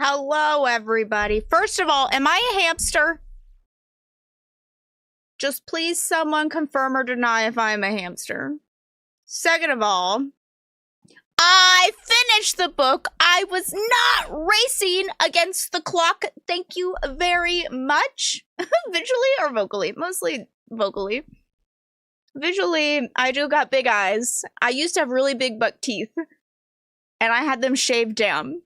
Hello, everybody. First of all, am I a hamster? Just please someone confirm or deny if I am a hamster. Second of all, I finished the book. I was not racing against the clock. Thank you very much. Visually or vocally? Mostly vocally. Visually, I do got big eyes. I used to have really big buck teeth, and I had them shaved down.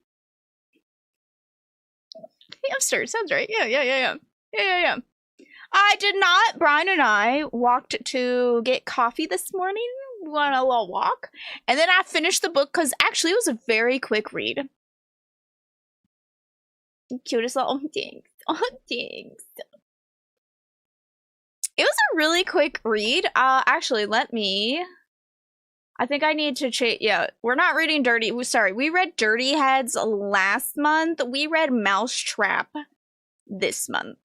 Hamster, sounds right. Yeah. I did not. Brian and I walked to get coffee this morning. We went on a little walk. And then I finished the book because actually it was a very quick read. Cutest little things. Oh, thanks. It was a really quick read. Actually, I think I need to change. Yeah, we're not reading Dirty. Sorry, we read Dirty Heads last month. We read Mousetrap this month.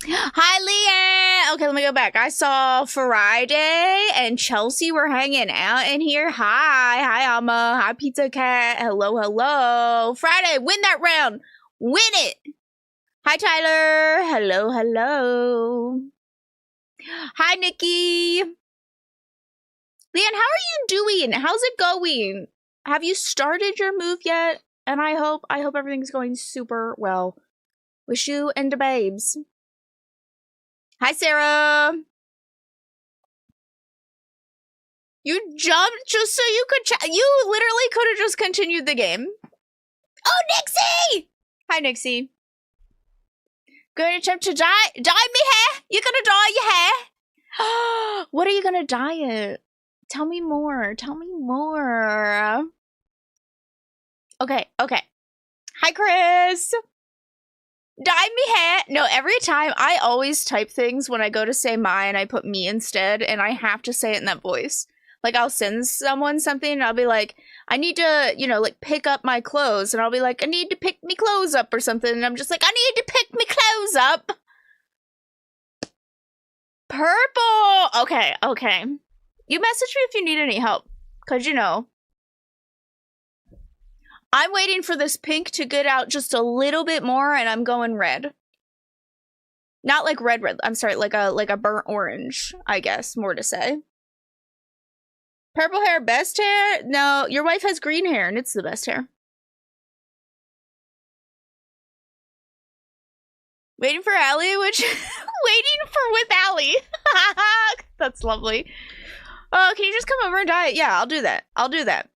Hi, Leanne. Okay, let me go back. I saw Friday and Chelsea were hanging out in here. Hi, Alma. Hi, Pizza Cat. Hello. Friday, win that round. Win it. Hi, Tyler. Hello. Hi, Nikki. Leanne, how are you doing? How's it going? Have you started your move yet? And I hope everything's going super well. Wish you and the babes. Hi, Sarah. You jumped just so you could chat. You literally could have just continued the game. Oh, Nixie! Hi, Nixie. Going to attempt to dye me hair? You're gonna dye your hair? What are you gonna dye it? Tell me more. Okay. Hi, Chris. Dye me hair. No, every time I always type things when I go to say my and I put me instead, and I have to say it in that voice. Like, I'll send someone something and I'll be like, I need to, like, pick up my clothes. And I'll be like, I need to pick me clothes up or something. And I'm just like, I need to pick me clothes up. Purple. Okay. You message me if you need any help. Because, I'm waiting for this pink to get out just a little bit more, and I'm going red. Not like red. I'm sorry, like a burnt orange, I guess, more to say. Purple hair, best hair? No, your wife has green hair, and it's the best hair. Waiting for Allie, waiting for with Allie. That's lovely. Oh, can you just come over and dye it? Yeah, I'll do that.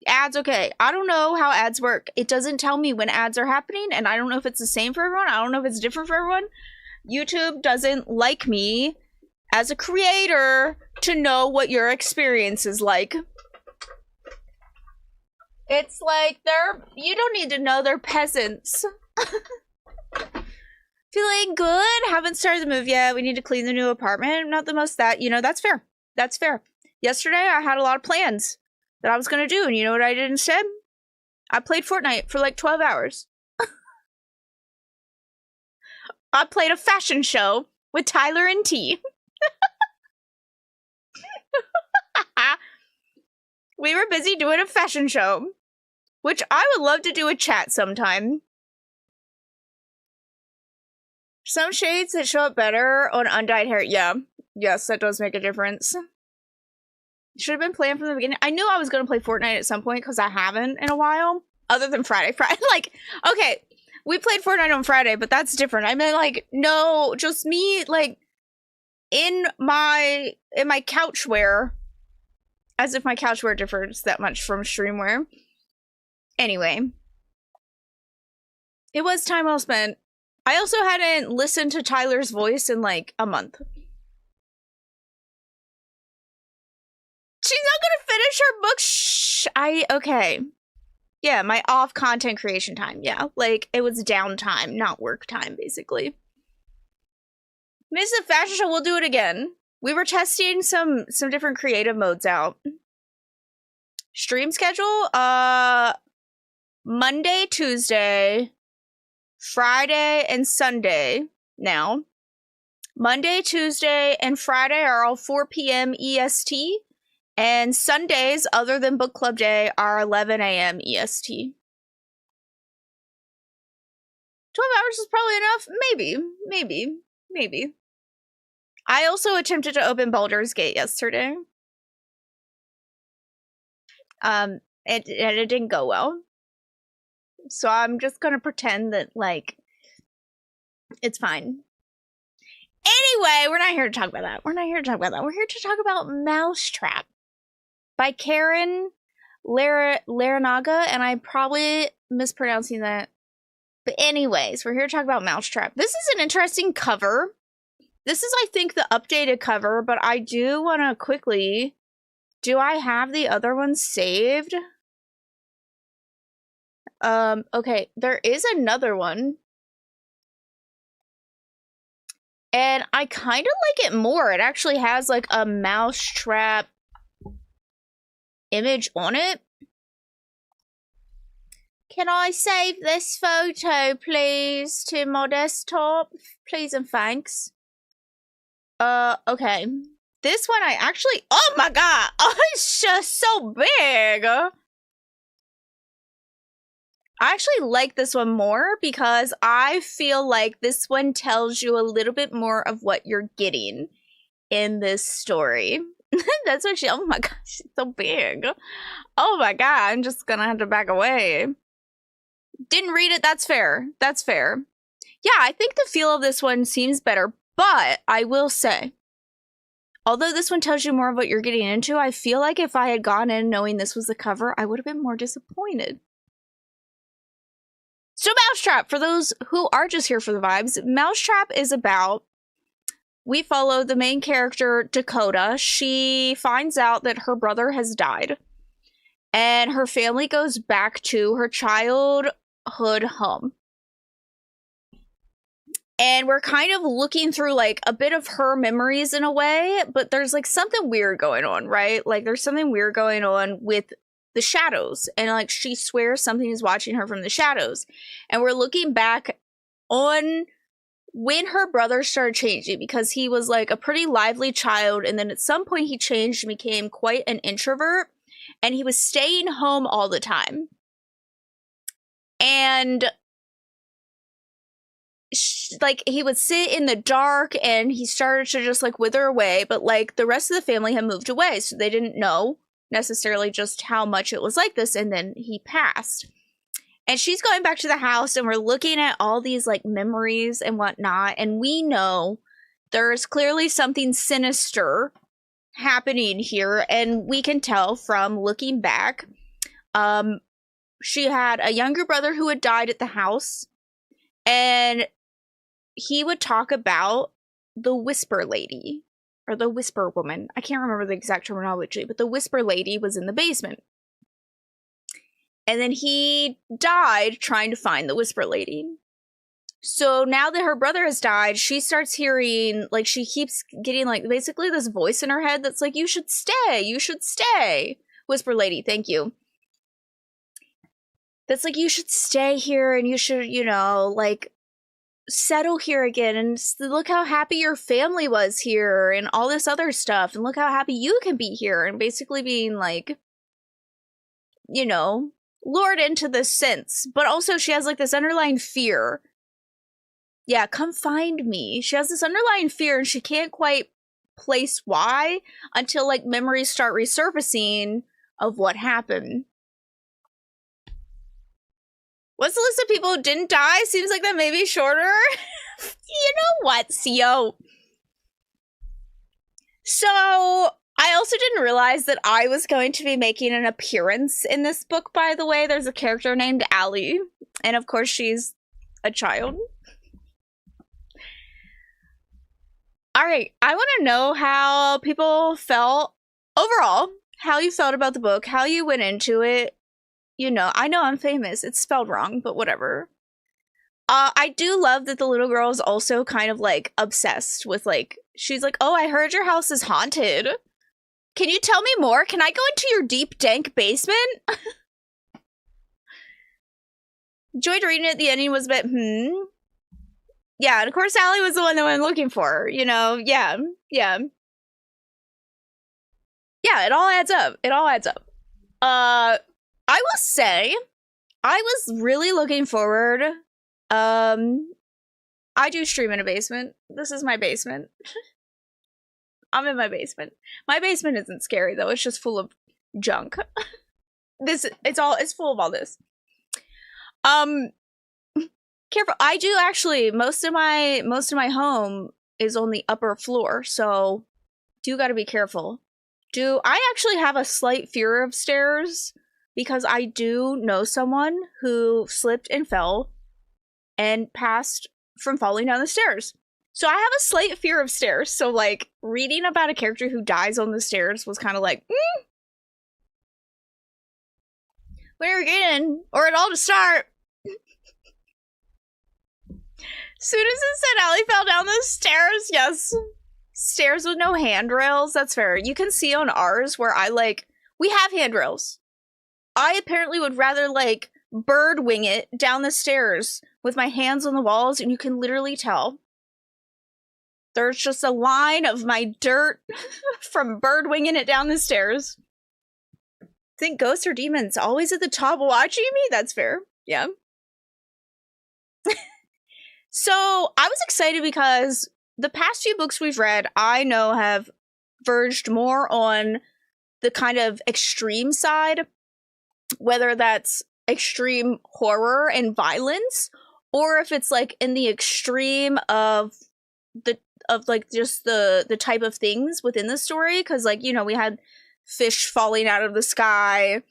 Ads, okay. I don't know how ads work. It doesn't tell me when ads are happening, and I don't know if it's the same for everyone. I don't know if it's different for everyone. YouTube doesn't like me as a creator to know what your experience is like. It's like you don't need to know, they're peasants. Feeling good? Haven't started the move yet. We need to clean the new apartment. Not the most that, that's fair. That's fair. Yesterday, I had a lot of plans that I was going to do, and you know what I did instead? I played Fortnite for like 12 hours. I played a fashion show with Tyler and T. We were busy doing a fashion show, which I would love to do a chat sometime. Some shades that show up better on undyed hair. Yeah. Yes, that does make a difference. Should have been planned from the beginning. I knew I was going to play Fortnite at some point because I haven't in a while. Other than Friday. Like, okay, we played Fortnite on Friday, but that's different. I mean, like, no, just me, like, in my couch wear. As if my couch wear differs that much from stream wear. Anyway. It was time well spent. I also hadn't listened to Tyler's voice in, like, a month. She's not gonna finish her book. Shh. Okay. Yeah, my off content creation time. Yeah, like, it was downtime, not work time, basically. Missed the fashion show. We'll do it again. We were testing some different creative modes out. Stream schedule? Monday, Tuesday, Friday, and Sunday now. Monday, Tuesday, and Friday are all 4 p.m. EST. And Sundays, other than book club day, are 11 a.m. EST. 12 hours is probably enough. Maybe. I also attempted to open Baldur's Gate yesterday. And it didn't go well. So I'm just gonna pretend that, like, it's fine. Anyway, we're not here to talk about that. We're here to talk about Mousetrap by Caryn Larrinaga, and I'm probably mispronouncing that. But anyways, we're here to talk about Mousetrap. This is an interesting cover. This is, I think, the updated cover, but I do want to quickly... Do I have the other one saved? Okay, there is another one. And I kind of like it more. It actually has, like, a Mousetrap image on it. Can I save this photo, please, to my desktop? Please and thanks. Okay. This one I actually... Oh my god! Oh, it's just so big! I actually like this one more because I feel like this one tells you a little bit more of what you're getting in this story. That's what she... Oh my god, she's so big. Oh my god, I'm just gonna have to back away. Didn't read it, that's fair. That's fair. Yeah, I think the feel of this one seems better, but I will say, although this one tells you more of what you're getting into, I feel like if I had gone in knowing this was the cover, I would have been more disappointed. So Mousetrap, for those who are just here for the vibes, Mousetrap is about, we follow the main character, Dakota. She finds out that her brother has died, and her family goes back to her childhood home. And we're kind of looking through, like, a bit of her memories in a way, but there's, like, something weird going on, right? Like, there's something weird going on with the shadows. And, like, she swears something is watching her from the shadows. And we're looking back on when her brother started changing, because he was, like, a pretty lively child. And then at some point he changed and became quite an introvert. And he was staying home all the time. And... like, he would sit in the dark and he started to just, like, wither away, but, like, the rest of the family had moved away, so they didn't know necessarily just how much it was like this, and then he passed. And she's going back to the house, and we're looking at all these, like, memories and whatnot, and we know there's clearly something sinister happening here, and we can tell from looking back. She had a younger brother who had died at the house, and he would talk about the Whisper Lady, or the Whisper Woman. I can't remember the exact terminology, but the Whisper Lady was in the basement. And then he died trying to find the Whisper Lady. So now that her brother has died, she starts hearing, like, she keeps getting, like, basically this voice in her head that's like, you should stay. Whisper Lady, thank you. That's like, you should stay here and you should, you know, like, settle here again, and look how happy your family was here and all this other stuff, and look how happy you can be here, and basically being like, you know, lured into this sense. But also she has, like, this underlying fear. Yeah, come find me. She has this underlying fear, and she can't quite place why until, like, memories start resurfacing of what happened. What's the list of people who didn't die? Seems like that may be shorter. You know what, CO? So, I also didn't realize that I was going to be making an appearance in this book, by the way. There's a character named Allie, and of course she's a child. Alright, I want to know how people felt overall, how you felt about the book, how you went into it. You know I'm famous. It's spelled wrong, but whatever. I do love that the little girl is also kind of, like, obsessed with, like, she's like, oh, I heard your house is haunted. Can you tell me more? Can I go into your deep, dank basement? Enjoyed reading it. The ending was a bit, Yeah, and of course Allie was the one that I'm looking for, you know? Yeah. Yeah, it all adds up. It all adds up. I will say, I was really looking forward. I do stream in a basement. This is my basement. I'm in my basement. My basement isn't scary though. It's just full of junk. It's full of all this. Careful. I do actually, most of my home is on the upper floor, so do gotta be careful. I actually have a slight fear of stairs because I do know someone who slipped and fell and passed from falling down the stairs. So I have a slight fear of stairs. So like reading about a character who dies on the stairs was kind of like, when you're getting, or at all to start. Soon as it said Allie fell down the stairs, yes. Stairs with no handrails, that's fair. You can see on ours where we have handrails. I apparently would rather like bird wing it down the stairs with my hands on the walls, and you can literally tell. There's just a line of my dirt from bird winging it down the stairs. Think ghosts or demons always at the top watching me? That's fair. Yeah. So I was excited because the past few books we've read, I know have verged more on the kind of extreme side, whether that's extreme horror and violence, or if it's like in the extreme of just the type of things within the story. Because like, you know, we had fish falling out of the sky,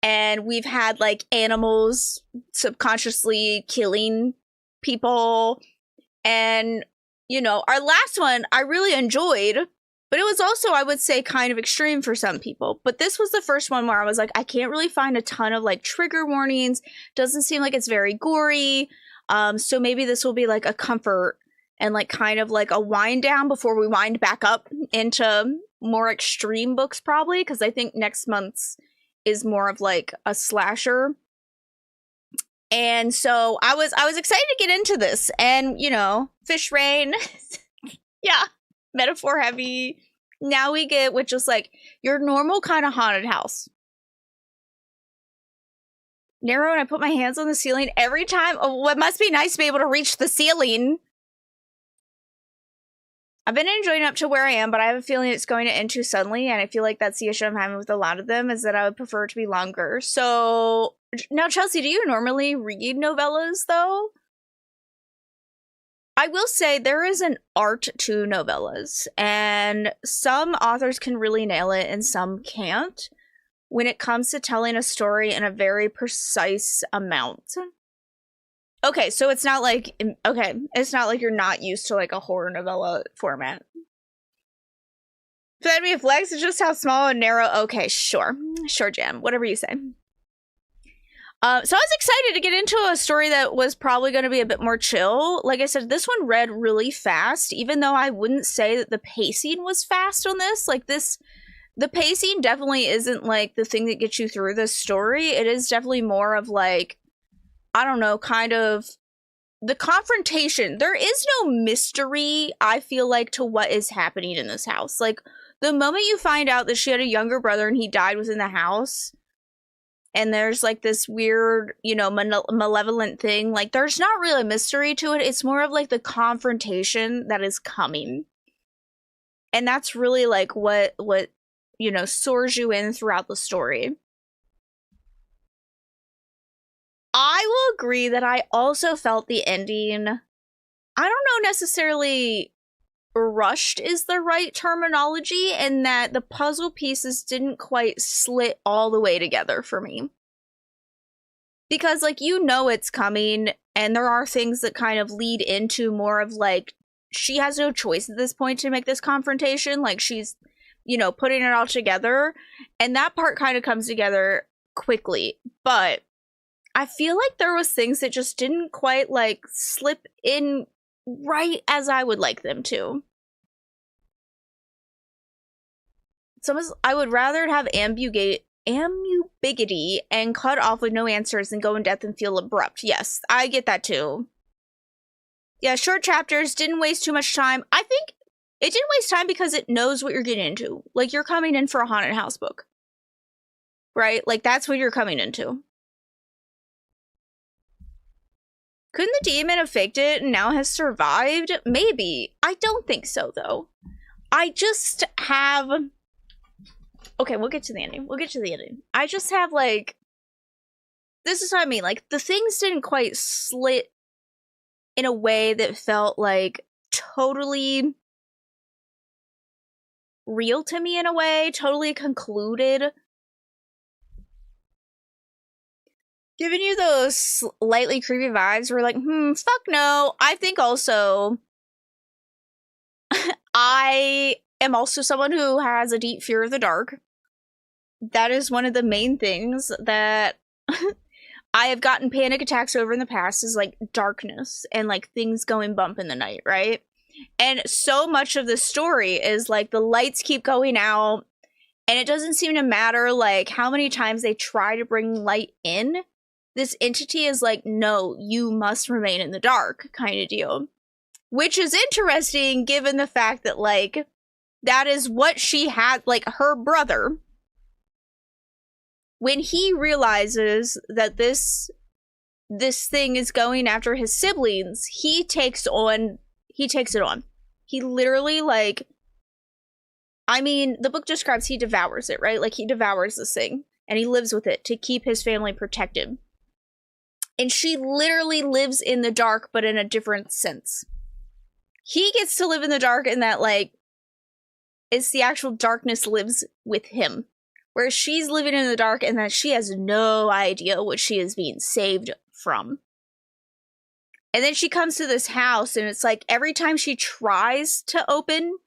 and we've had like animals subconsciously killing people, and you know, our last one I really enjoyed, but it was also, I would say, kind of extreme for some people. But this was the first one where I was like, I can't really find a ton of like trigger warnings. Doesn't seem like it's very gory. So maybe this will be like a comfort and like kind of like a wind down before we wind back up into more extreme books, probably, because I think next month's is more of like a slasher. And so I was excited to get into this, and you know, fish rain. Yeah, metaphor heavy. Now we get, which is like your normal kind of haunted house. Narrow, and I put my hands on the ceiling every time. Oh, it must be nice to be able to reach the ceiling. I've been enjoying up to where I am, but I have a feeling it's going to end too suddenly, and I feel like that's the issue I'm having with a lot of them, is that I would prefer it to be longer. So, now Chelsea, do you normally read novellas, though? I will say there is an art to novellas, and some authors can really nail it and some can't when it comes to telling a story in a very precise amount. Okay, so it's not like, it's not like you're not used to like a horror novella format. For that to be a flex, it's just how small and narrow. Okay, sure, Jam, whatever you say. So I was excited to get into a story that was probably going to be a bit more chill. Like I said, this one read really fast, even though I wouldn't say that the pacing was fast on this. Like the pacing definitely isn't like the thing that gets you through this story. It is definitely more of like, I don't know, kind of the confrontation. There is no mystery, I feel like, to what is happening in this house. Like, the moment you find out that she had a younger brother and he died within the house, and there's like this weird, you know, malevolent thing, like, there's not really a mystery to it. It's more of like the confrontation that is coming. And that's really like what you know, soars you in throughout the story. I will agree that I also felt the ending, I don't know necessarily rushed is the right terminology, and that the puzzle pieces didn't quite slit all the way together for me. Because, like, you know it's coming, and there are things that kind of lead into more of, like, she has no choice at this point to make this confrontation. Like, she's, you know, putting it all together, and that part kind of comes together quickly. But I feel like there was things that just didn't quite, like, slip in right as I would like them to. I would rather have ambiguity and cut off with no answers than go in depth and feel abrupt. Yes, I get that too. Yeah, short chapters, didn't waste too much time. I think It didn't waste time because it knows what you're getting into. Like, you're coming in for a haunted house book. Right? Like, that's what you're coming into. Couldn't the demon have faked it and now has survived? Maybe. I don't think so, though. I just have... Okay, we'll get to the ending. We'll get to the ending. I just have, like... This is what I mean. Like, the things didn't quite slit in a way that felt, like, totally real to me in a way. Totally concluded. Giving you those slightly creepy vibes where, like, fuck no. I think also... I am also someone who has a deep fear of the dark. That is one of the main things that I have gotten panic attacks over in the past, is like darkness and like things going bump in the night, right? And so much of the story is like the lights keep going out, and it doesn't seem to matter like how many times they try to bring light in. This entity is like, no, you must remain in the dark kind of deal. Which is interesting given the fact that like that is what she had, like her brother. When he realizes that this thing is going after his siblings, he takes it on. He literally, like, I mean, the book describes he devours it, right? Like, he devours this thing, and he lives with it to keep his family protected. And she literally lives in the dark, but in a different sense. He gets to live in the dark in that, like, it's the actual darkness lives with him. Where she's living in the dark and that she has no idea what she is being saved from. And then she comes to this house and it's like every time she tries to open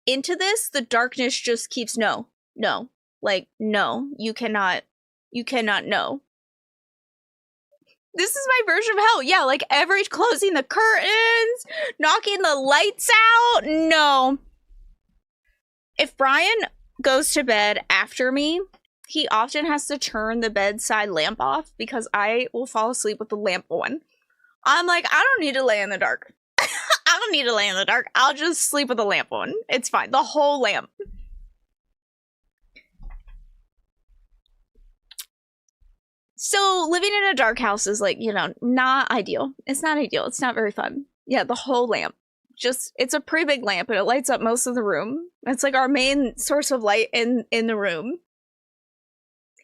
into this, the darkness just keeps no. Like, no, you cannot know. This is my version of hell. Yeah, like every closing the curtains, knocking the lights out. No. If Brian goes to bed after me, he often has to turn the bedside lamp off because I will fall asleep with the lamp on. I'm like, I don't need to lay in the dark. I don't need to lay in the dark. I'll just sleep with the lamp on. It's fine. The whole lamp. So living in a dark house is like, you know, not ideal. It's not ideal. It's not very fun. Yeah, the whole lamp. Just, it's a pretty big lamp and it lights up most of the room. It's like our main source of light in the room.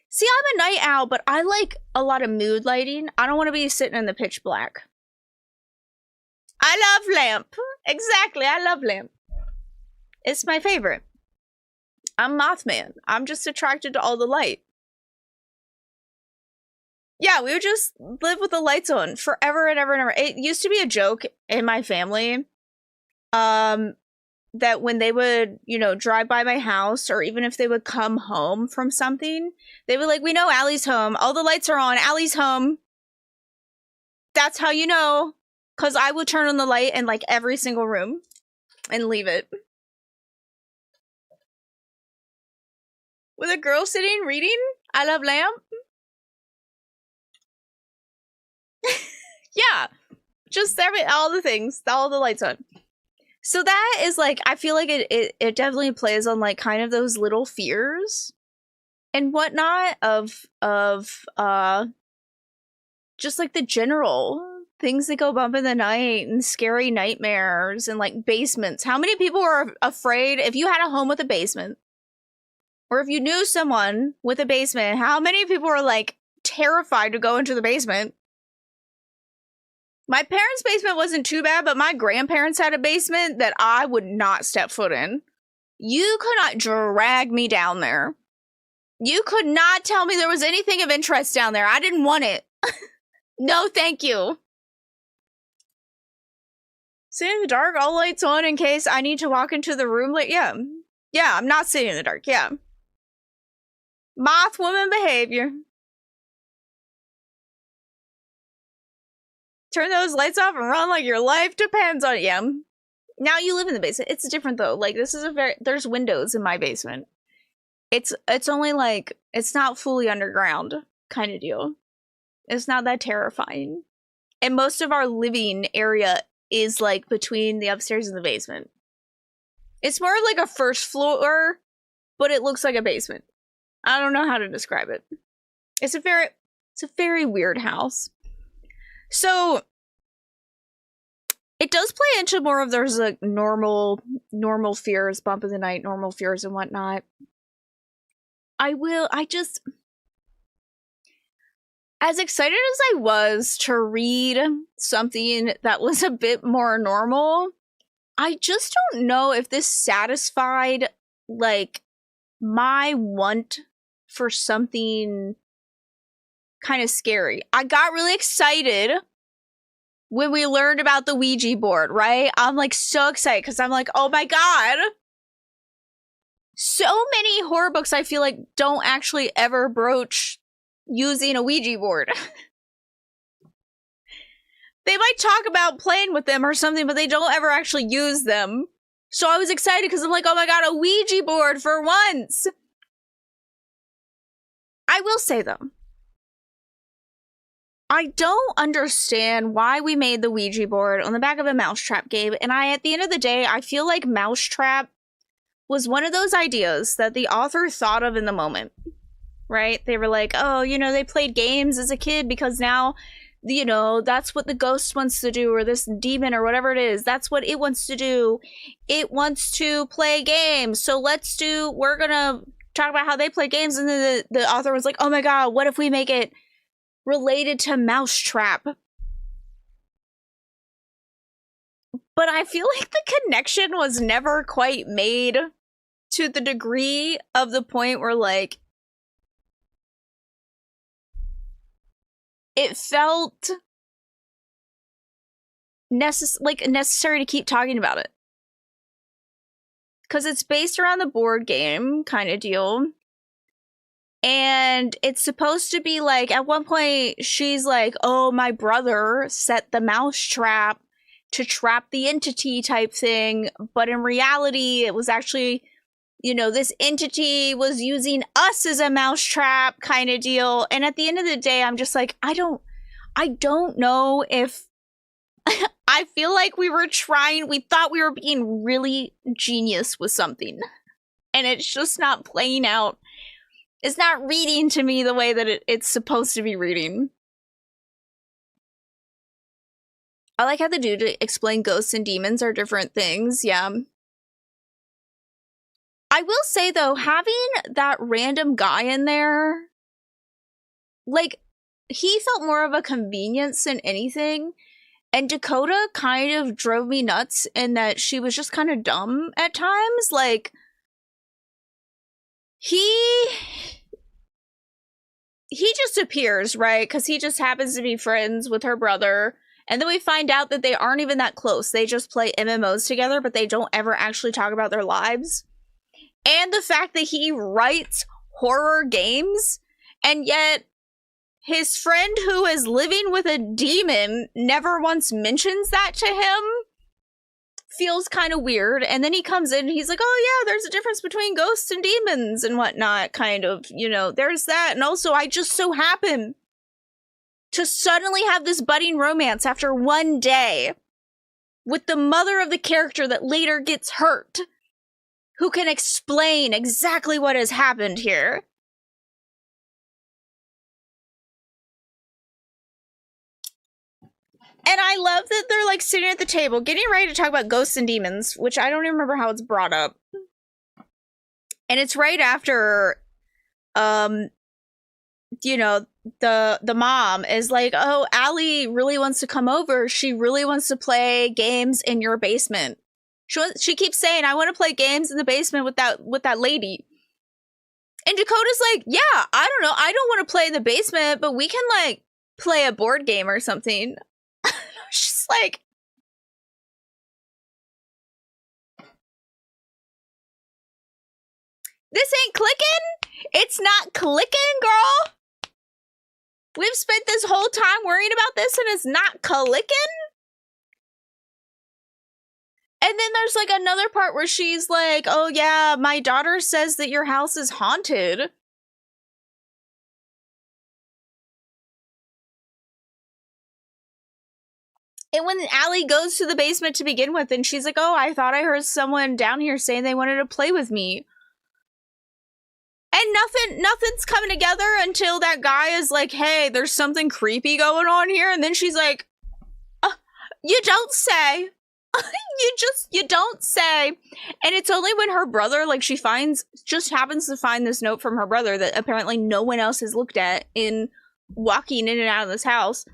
See, I'm a night owl, but I like a lot of mood lighting. I don't want to be sitting in the pitch black. I love lamp. Exactly, I love lamp. It's my favorite. I'm Mothman. I'm just attracted to all the light. Yeah, we would just live with the lights on forever and ever and ever. It used to be a joke in my family. That when they would, you know, drive by my house, or even if they would come home from something, they would like, we know Allie's home. All the lights are on. Allie's home. That's how you know. Because I would turn on the light in like every single room and leave it. With a girl sitting reading, I love lamp. Yeah. Just all the things, all the lights on. So that is like, I feel like it definitely plays on like kind of those little fears and whatnot of just like the general things that go bump in the night and scary nightmares and like basements. How many people are afraid if you had a home with a basement, or if you knew someone with a basement, how many people are like terrified to go into the basement? My parents' basement wasn't too bad, but my grandparents had a basement that I would not step foot in. You could not drag me down there. You could not tell me there was anything of interest down there. I didn't want it. No, thank you. Sitting in the dark, all lights on in case I need to walk into the room. Like, yeah, I'm not sitting in the dark. Yeah. Moth woman behavior. Turn those lights off and run like your life depends on it. Yeah. Now you live in the basement. It's different though. Like, this is there's windows in my basement. It's only like, it's not fully underground kind of deal. It's not that terrifying. And most of our living area is like between the upstairs and the basement. It's more like a first floor, but it looks like a basement. I don't know how to describe it. It's a very weird house. So it does play into more of there's like normal fears, bump of the night, normal fears and whatnot. As excited as I was to read something that was a bit more normal, I just don't know if this satisfied, like, my want for something kind of scary. I got really excited when we learned about the Ouija board, right? I'm, like, so excited because I'm like, oh my god. So many horror books, I feel like, don't actually ever broach using a Ouija board. They might talk about playing with them or something, but they don't ever actually use them. So I was excited because I'm like, oh my god, a Ouija board for once! I will say though, I don't understand why we made the Ouija board on the back of a mousetrap game, and at the end of the day, I feel like mousetrap was one of those ideas that the author thought of in the moment. Right? They were like, oh, you know, they played games as a kid because now, you know, that's what the ghost wants to do, or this demon or whatever it is. That's what it wants to do. It wants to play games. So we're gonna talk about how they play games. And then the author was like, oh my god, what if we make it related to Mousetrap? But I feel like the connection was never quite made to the degree of the point where, like, it felt necessary to keep talking about it. Because it's based around the board game kind of deal. And it's supposed to be like, at one point, she's like, oh, my brother set the mousetrap to trap the entity type thing. But in reality, it was actually, you know, this entity was using us as a mousetrap kind of deal. And at the end of the day, I'm just like, I don't know if I feel like we thought we were being really genius with something. And it's just not playing out. It's not reading to me the way that it's supposed to be reading. I like how the dude explained ghosts and demons are different things. Yeah. I will say, though, having that random guy in there, like, he felt more of a convenience than anything. And Dakota kind of drove me nuts in that she was just kind of dumb at times. Like, he just appears, right? Because he just happens to be friends with her brother. And then we find out that they aren't even that close. They just play MMOs together, but they don't ever actually talk about their lives. And the fact that he writes horror games, and yet his friend who is living with a demon never once mentions that to him, feels kind of weird. And then he comes in and he's like, oh yeah, there's a difference between ghosts and demons and whatnot, kind of, you know, there's that. And also, I just so happen to suddenly have this budding romance after one day with the mother of the character that later gets hurt, who can explain exactly what has happened here. And I love that they're, like, sitting at the table, getting ready to talk about ghosts and demons, which I don't even remember how it's brought up. And it's right after, you know, the mom is like, oh, Allie really wants to come over. She really wants to play games in your basement. She keeps saying, I want to play games in the basement with that lady. And Dakota's like, yeah, I don't know. I don't want to play in the basement, but we can, like, play a board game or something. She's like, this ain't clicking? It's not clicking, girl? We've spent this whole time worrying about this and it's not clicking? And then there's, like, another part where she's like, oh yeah, my daughter says that your house is haunted. And when Allie goes to the basement to begin with, and she's like, oh, I thought I heard someone down here saying they wanted to play with me. And nothing's coming together until that guy is like, hey, there's something creepy going on here. And then she's like, you don't say. you don't say. And it's only when her brother, like, she just happens to find this note from her brother that apparently no one else has looked at in walking in and out of this house.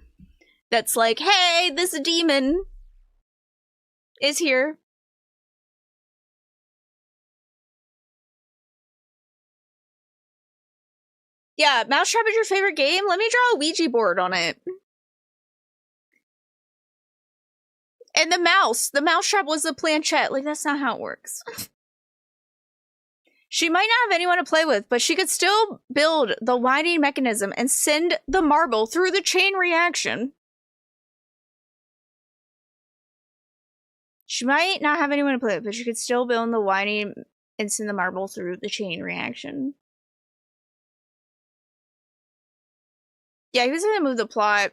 That's like, hey, this demon is here. Yeah, Mousetrap is your favorite game? Let me draw a Ouija board on it. And the mousetrap was the planchette. Like, that's not how it works. She might not have anyone to play with, but she could still build the winding mechanism and send the marble through the chain reaction. She might not have anyone to play with, but she could still build the winding and send the marble through the chain reaction. Yeah, he was gonna move the plot.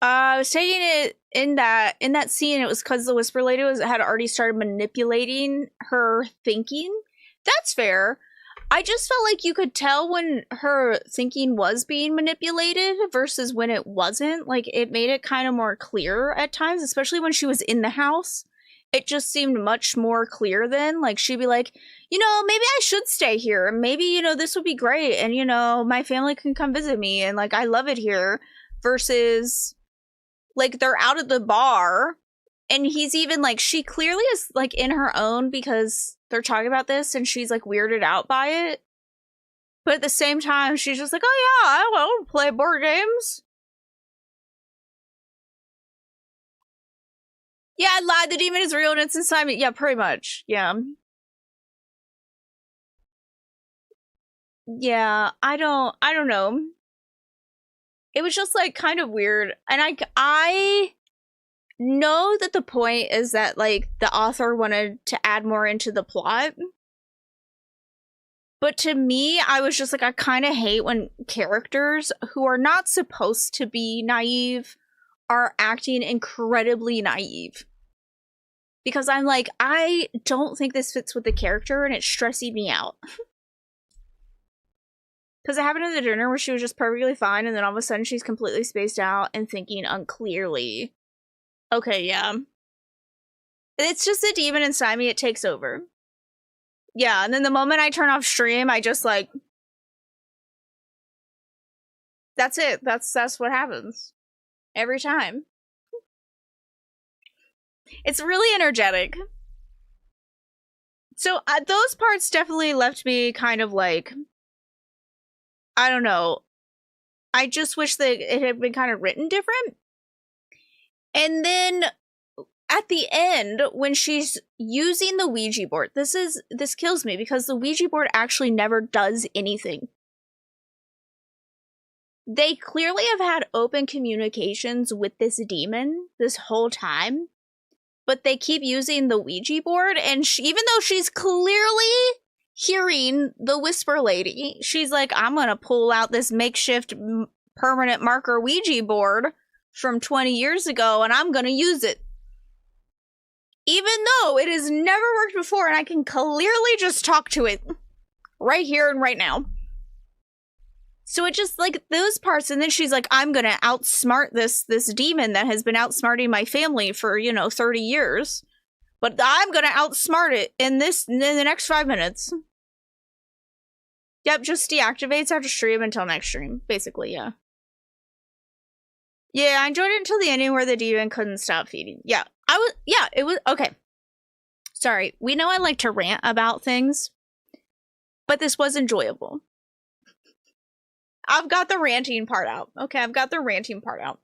I was taking it in that scene. It was because the Whisper Lady had already started manipulating her thinking. That's fair. I just felt like you could tell when her thinking was being manipulated versus when it wasn't. Like, it made it kind of more clear at times, especially when she was in the house. It just seemed much more clear then. Like, she'd be like, you know, maybe I should stay here. Maybe, you know, this would be great. And, you know, my family can come visit me. And, like, I love it here. Versus, like, they're out at the bar. And he's even, like, she clearly is, like, in her own because they're talking about this. And she's, like, weirded out by it. But at the same time, she's just like, oh, yeah, I will play board games. Yeah, I lied. The demon is real and it's inside me. Yeah, pretty much. Yeah. Yeah, I don't know. It was just, like, kind of weird. And I know that the point is that, like, the author wanted to add more into the plot. But to me, I was just like, I kind of hate when characters who are not supposed to be naive are acting incredibly naive. Because I'm like, I don't think this fits with the character and it's stressing me out. Because it happened at the dinner where she was just perfectly fine and then all of a sudden she's completely spaced out and thinking unclearly. Okay, yeah. It's just a demon inside me, it takes over. Yeah, and then the moment I turn off stream, I just, like... That's it. That's what happens. Every time. It's really energetic. So, those parts definitely left me kind of like... I don't know. I just wish that it had been kind of written different. And then... at the end, when she's using the Ouija board, this kills me because the Ouija board actually never does anything. They clearly have had open communications with this demon this whole time, but they keep using the Ouija board, and even though she's clearly hearing the Whisper Lady, she's like, I'm gonna pull out this makeshift permanent marker Ouija board from 20 years ago, and I'm gonna use it. Even though it has never worked before and I can clearly just talk to it right here and right now. So it just, like, those parts, and then she's like, I'm gonna outsmart this demon that has been outsmarting my family for, you know, 30 years. But I'm gonna outsmart it in the next 5 minutes. Yep, just deactivates after stream until next stream, basically, yeah. Yeah, I enjoyed it until the ending where the demon couldn't stop feeding. Yeah. It was, okay. Sorry, we know I like to rant about things, but this was enjoyable. I've got the ranting part out. Okay, I've got the ranting part out.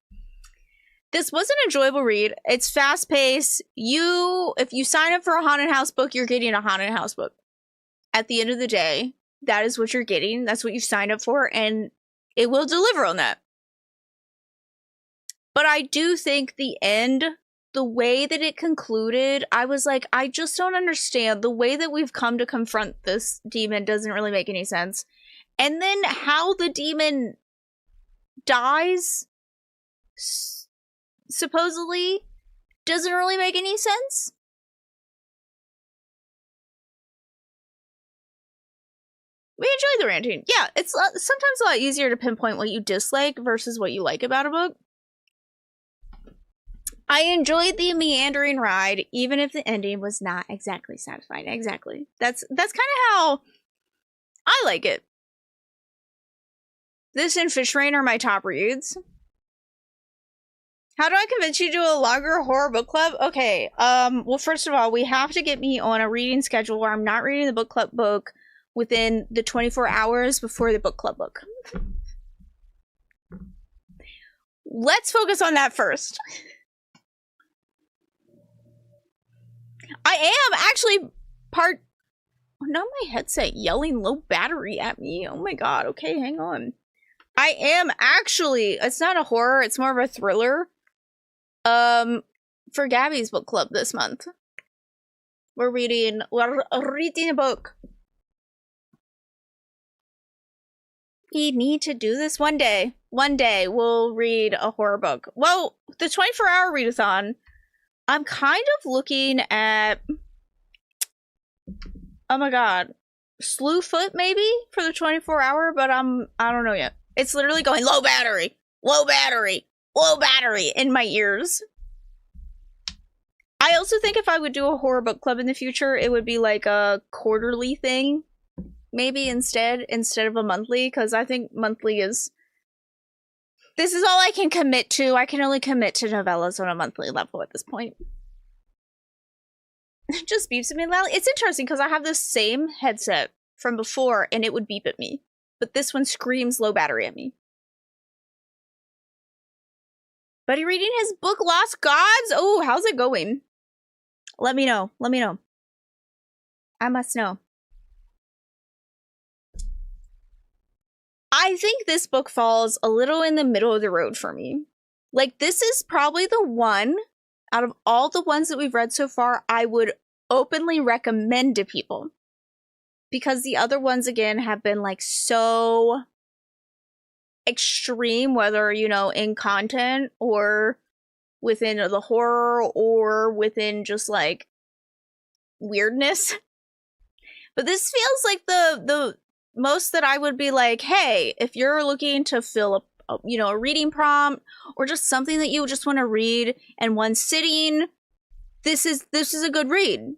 This was an enjoyable read. It's fast-paced. If you sign up for a haunted house book, you're getting a haunted house book. At the end of the day, that is what you're getting. That's what you signed up for, and it will deliver on that. But I do think the end the way that it concluded, I was like, I just don't understand. The way that we've come to confront this demon doesn't really make any sense. And then how the demon dies, supposedly, doesn't really make any sense. We enjoyed the ranting. Yeah, it's sometimes a lot easier to pinpoint what you dislike versus what you like about a book. I enjoyed the meandering ride, even if the ending was not exactly satisfying. Exactly. That's kind of how I like it. This and Fish Rain are my top reads. How do I convince you to do a longer horror book club? Okay, well, first of all, we have to get me on a reading schedule where I'm not reading the book club book within the 24 hours before the book club book. Let's focus on that first. I am actually now my headset yelling low battery at me. Oh my god, okay, hang on. I am actually, it's not a horror, it's more of a thriller. For Gabby's book club this month. We're reading a book. We need to do this one day. One day we'll read a horror book. Well, the 24-hour readathon, I'm kind of looking at, oh my god, Slewfoot maybe for the 24-hour, but I don't know yet. It's literally going low battery, low battery, low battery in my ears. I also think if I would do a horror book club in the future, it would be like a quarterly thing. Maybe instead of a monthly, because I think monthly is... This is all I can commit to. I can only commit to novellas on a monthly level at this point. It just beeps at me loudly. It's interesting because I have the same headset from before and it would beep at me. But this one screams low battery at me. Buddy reading his book Lost Gods? Oh, how's it going? Let me know. Let me know. I must know. I think this book falls a little in the middle of the road for me. Like, this is probably the one, out of all the ones that we've read so far, I would openly recommend to people. Because the other ones, again, have been, like, so extreme, whether, you know, in content, or within the horror, or within just, like, weirdness. But this feels like the most that I would be like, hey, if you're looking to fill a you know, a reading prompt or just something that you just want to read in one sitting, this is a good read.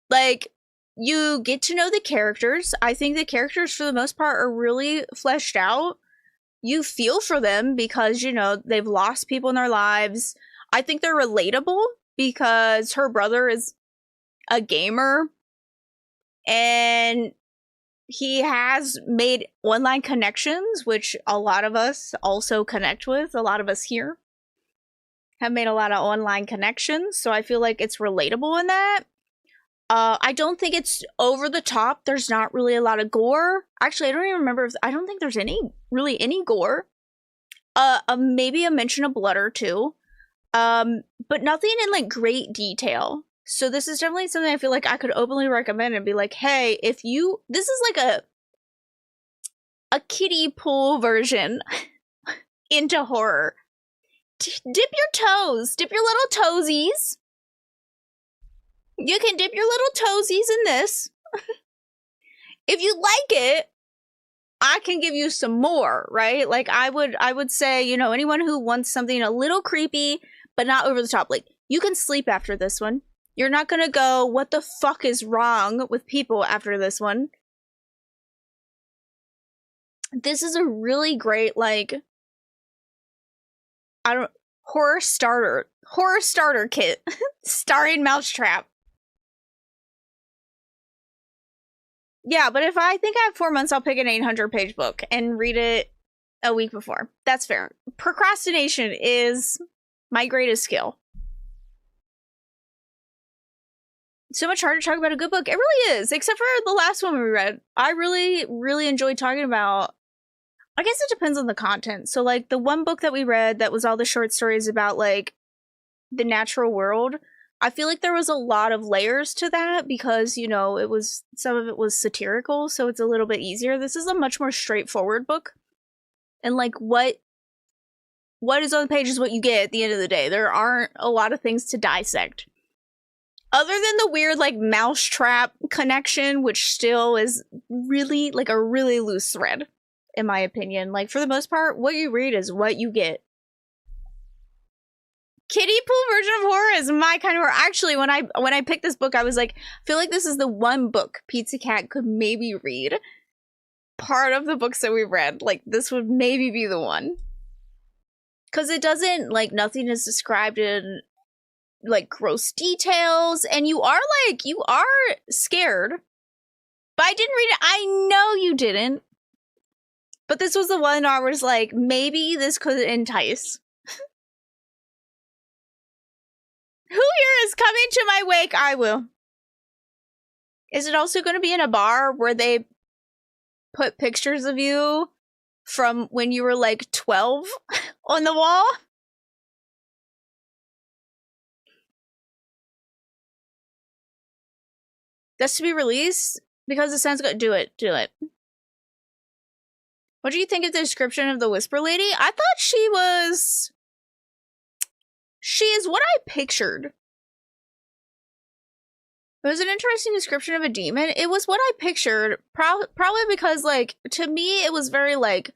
Like, you get to know the characters. I think the characters for the most part are really fleshed out. You feel for them because, you know, they've lost people in their lives. I think they're relatable because her brother is a gamer and he has made online connections, which a lot of us also connect with. A lot of us here have made a lot of online connections, so I feel like it's relatable in that. I don't think it's over the top. There's not really a lot of gore. Actually, I don't even remember if... I don't think there's really any gore. Maybe a mention of blood or two. But nothing in, like, great detail. So this is definitely something I feel like I could openly recommend and be like, hey, if you... This is like a kiddie pool version into horror. Dip your toes. Dip your little toesies. You can dip your little toesies in this. If you like it, I can give you some more, right? Like, I would say, you know, anyone who wants something a little creepy, but not over the top, like, you can sleep after this one. You're not gonna go, what the fuck is wrong with people after this one? This is a really great, like, horror starter kit starring Mousetrap. Yeah, but if I think I have 4 months, I'll pick an 800-page book and read it a week before. That's fair. Procrastination is my greatest skill. So much harder to talk about a good book. It really is, except for the last one we read. I really, really enjoyed talking about... I guess it depends on the content. So, like, the one book that we read that was all the short stories about, like, the natural world. I feel like there was a lot of layers to that because, you know, it was, some of it was satirical, so it's a little bit easier. This is a much more straightforward book. And like what is on the page is what you get at the end of the day. There aren't a lot of things to dissect. Other than the weird like mousetrap connection, which still is really like a really loose thread, in my opinion. Like for the most part, what you read is what you get. Kiddie pool version of horror is my kind of horror. Actually, when I picked this book, I was like, I feel like this is the one book Pizza Cat could maybe read. Part of the books that we've read, like this would maybe be the one. Because it doesn't, like, nothing is described in, like, gross details, and you are scared. But I didn't read it. I know you didn't. But this was the one where I was like, maybe this could entice. Who here is coming to my wake? I will. Is it also going to be in a bar where they put pictures of you from when you were like 12 on the wall? That's to be released? Because it sounds good. Do it. Do it. What do you think of the description of the Whisper Lady? I thought she is what I pictured. It was an interesting description of a demon. It was what I pictured. Probably because, like, to me, it was very, like,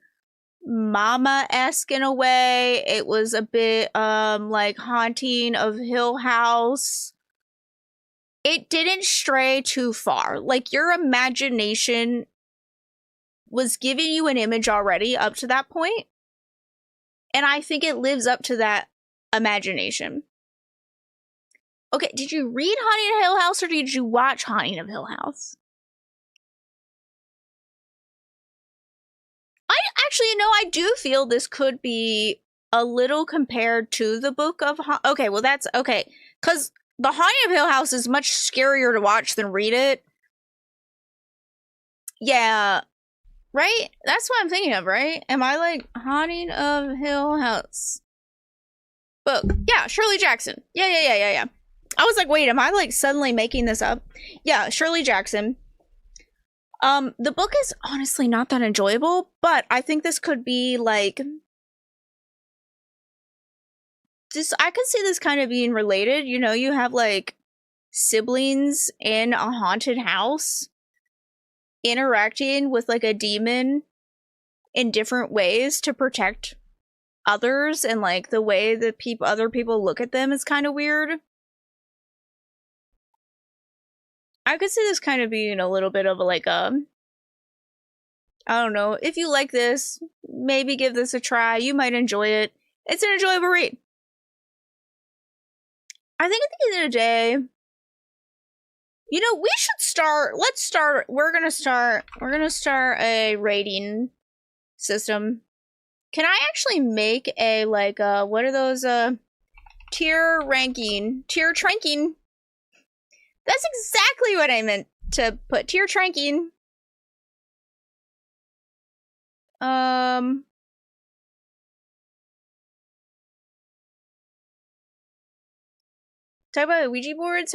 mama-esque in a way. It was a bit, like, Haunting of Hill House. It didn't stray too far. Like, your imagination was giving you an image already up to that point. And I think it lives up to that imagination. Okay, did you read Haunting of Hill House or did you watch Haunting of Hill House? Actually, you know, I do feel this could be a little compared to the book of... Okay, well, that's... Okay, because the Haunting of Hill House is much scarier to watch than read it. Yeah, right? That's what I'm thinking of, right? Am I like Haunting of Hill House? Book. Yeah, Shirley Jackson. Yeah. I was like, wait, am I like suddenly making this up? Yeah, Shirley Jackson. The book is honestly not that enjoyable, but I think this could be like... I could see this kind of being related. You know, you have like siblings in a haunted house interacting with like a demon in different ways to protect others, and like the way that other people look at them is kind of weird. I could see this kind of being a little bit of like a... I don't know. If you like this, maybe give this a try. You might enjoy it. It's an enjoyable read. I think at the end of the day, you know, we should start... We're gonna start a rating system. Can I actually make a, like, what are those, tier tranking? That's exactly what I meant to put. Tier tranking. Talk about Ouija boards?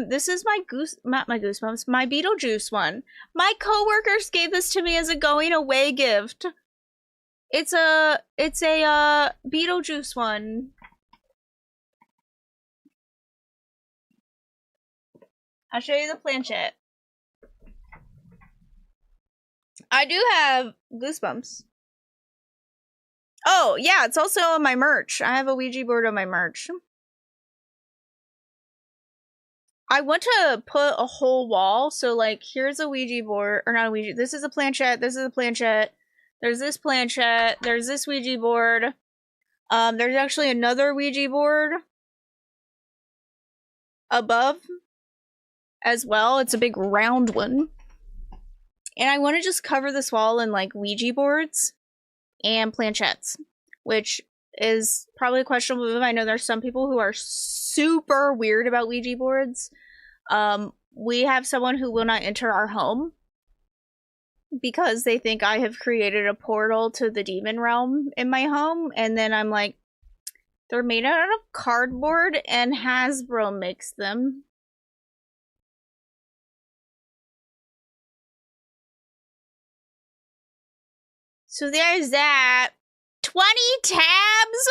This is my not my Goosebumps, my Beetlejuice one. My coworkers gave this to me as a going away gift. It's a Beetlejuice one. I'll show you the planchette. I do have Goosebumps. Oh, yeah, it's also on my merch. I have a Ouija board on my merch. I want to put a whole wall, so, like, here's a Ouija board, or not a Ouija, this is a planchette, this is a planchette, there's this planchette, there's this Ouija board, there's actually another Ouija board above as well. It's a big round one. And I want to just cover this wall in, like, Ouija boards and planchettes, which is probably a questionable move. I know there's some people who are super weird about Ouija boards. We have someone who will not enter our home because they think I have created a portal to the demon realm in my home. And then I'm like, They're made out of cardboard and Hasbro makes them. So there's that. 20 tabs?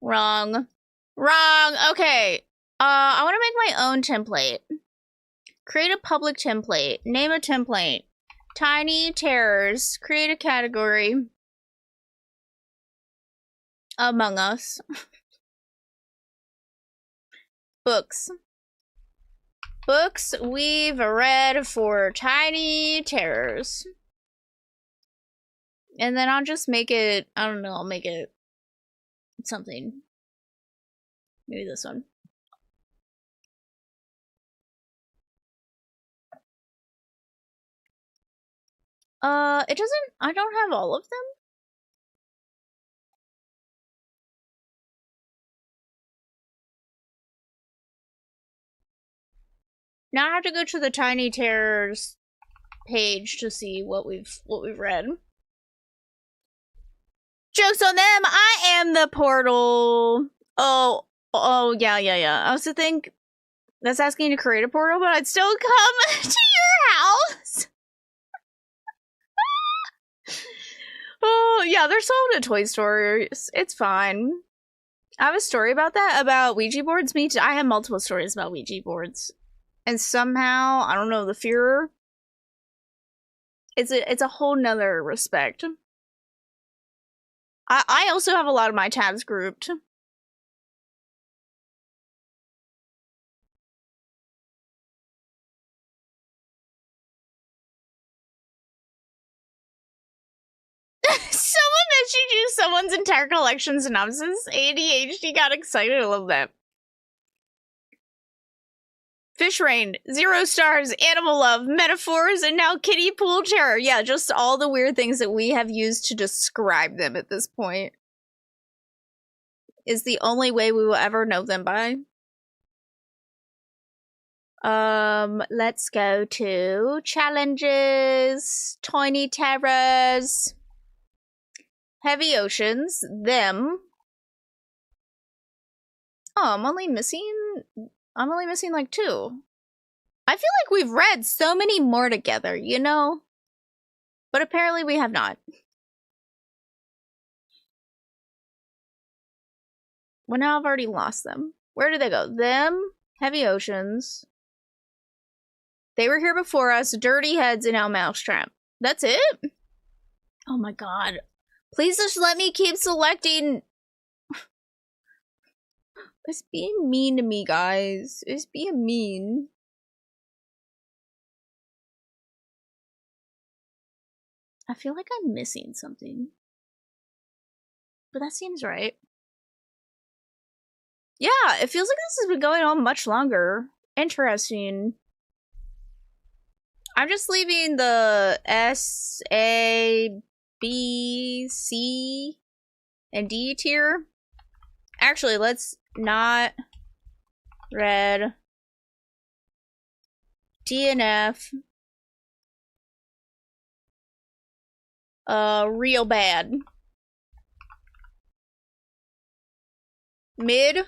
Wrong. Wrong. Okay. I want to make my own template. Create a public template. Name a template. Tiny Terrors. Create a category. Among Us. Books. Books we've read for Tiny Terrors. And then I'll just make it, I don't know, I'll make it something. Maybe this one. It doesn't, I don't have all of them. Now I have to go to the Tiny Terrors page to see what we've read. Jokes on them, I am the portal. Oh, yeah. I also think that's asking you to create a portal, but I'd still come to your house. Oh, yeah, they're sold at toy stores. It's fine. I have a story about that, about Ouija boards. Me too. I have multiple stories about Ouija boards. And somehow, I don't know, the fear, it's a whole nother respect. I also have a lot of my tabs grouped. Someone mentioned you someone's entire collection synopsis. ADHD got excited. I love that. Fish Rain, 0 stars, Animal Love, Metaphors, and now Kiddie Pool Terror. Yeah, just all the weird things that we have used to describe them at this point is the only way we will ever know them by. Let's go to challenges, Tiny Terrors, Heavy Oceans, them. Oh, I'm only missing like 2. I feel like we've read so many more together, you know? But apparently we have not. Well, now I've already lost them. Where did they go? Them, Heavy Oceans. They were here before us, Dirty Heads, and now Mousetrap. That's it? Oh my god. Please just let me keep selecting. It's being mean to me, guys. It's being mean. I feel like I'm missing something. But that seems right. Yeah, it feels like this has been going on much longer. Interesting. I'm just leaving the S, A, B, C, and D tier. Actually, let's not read D and F. Real bad. Mid.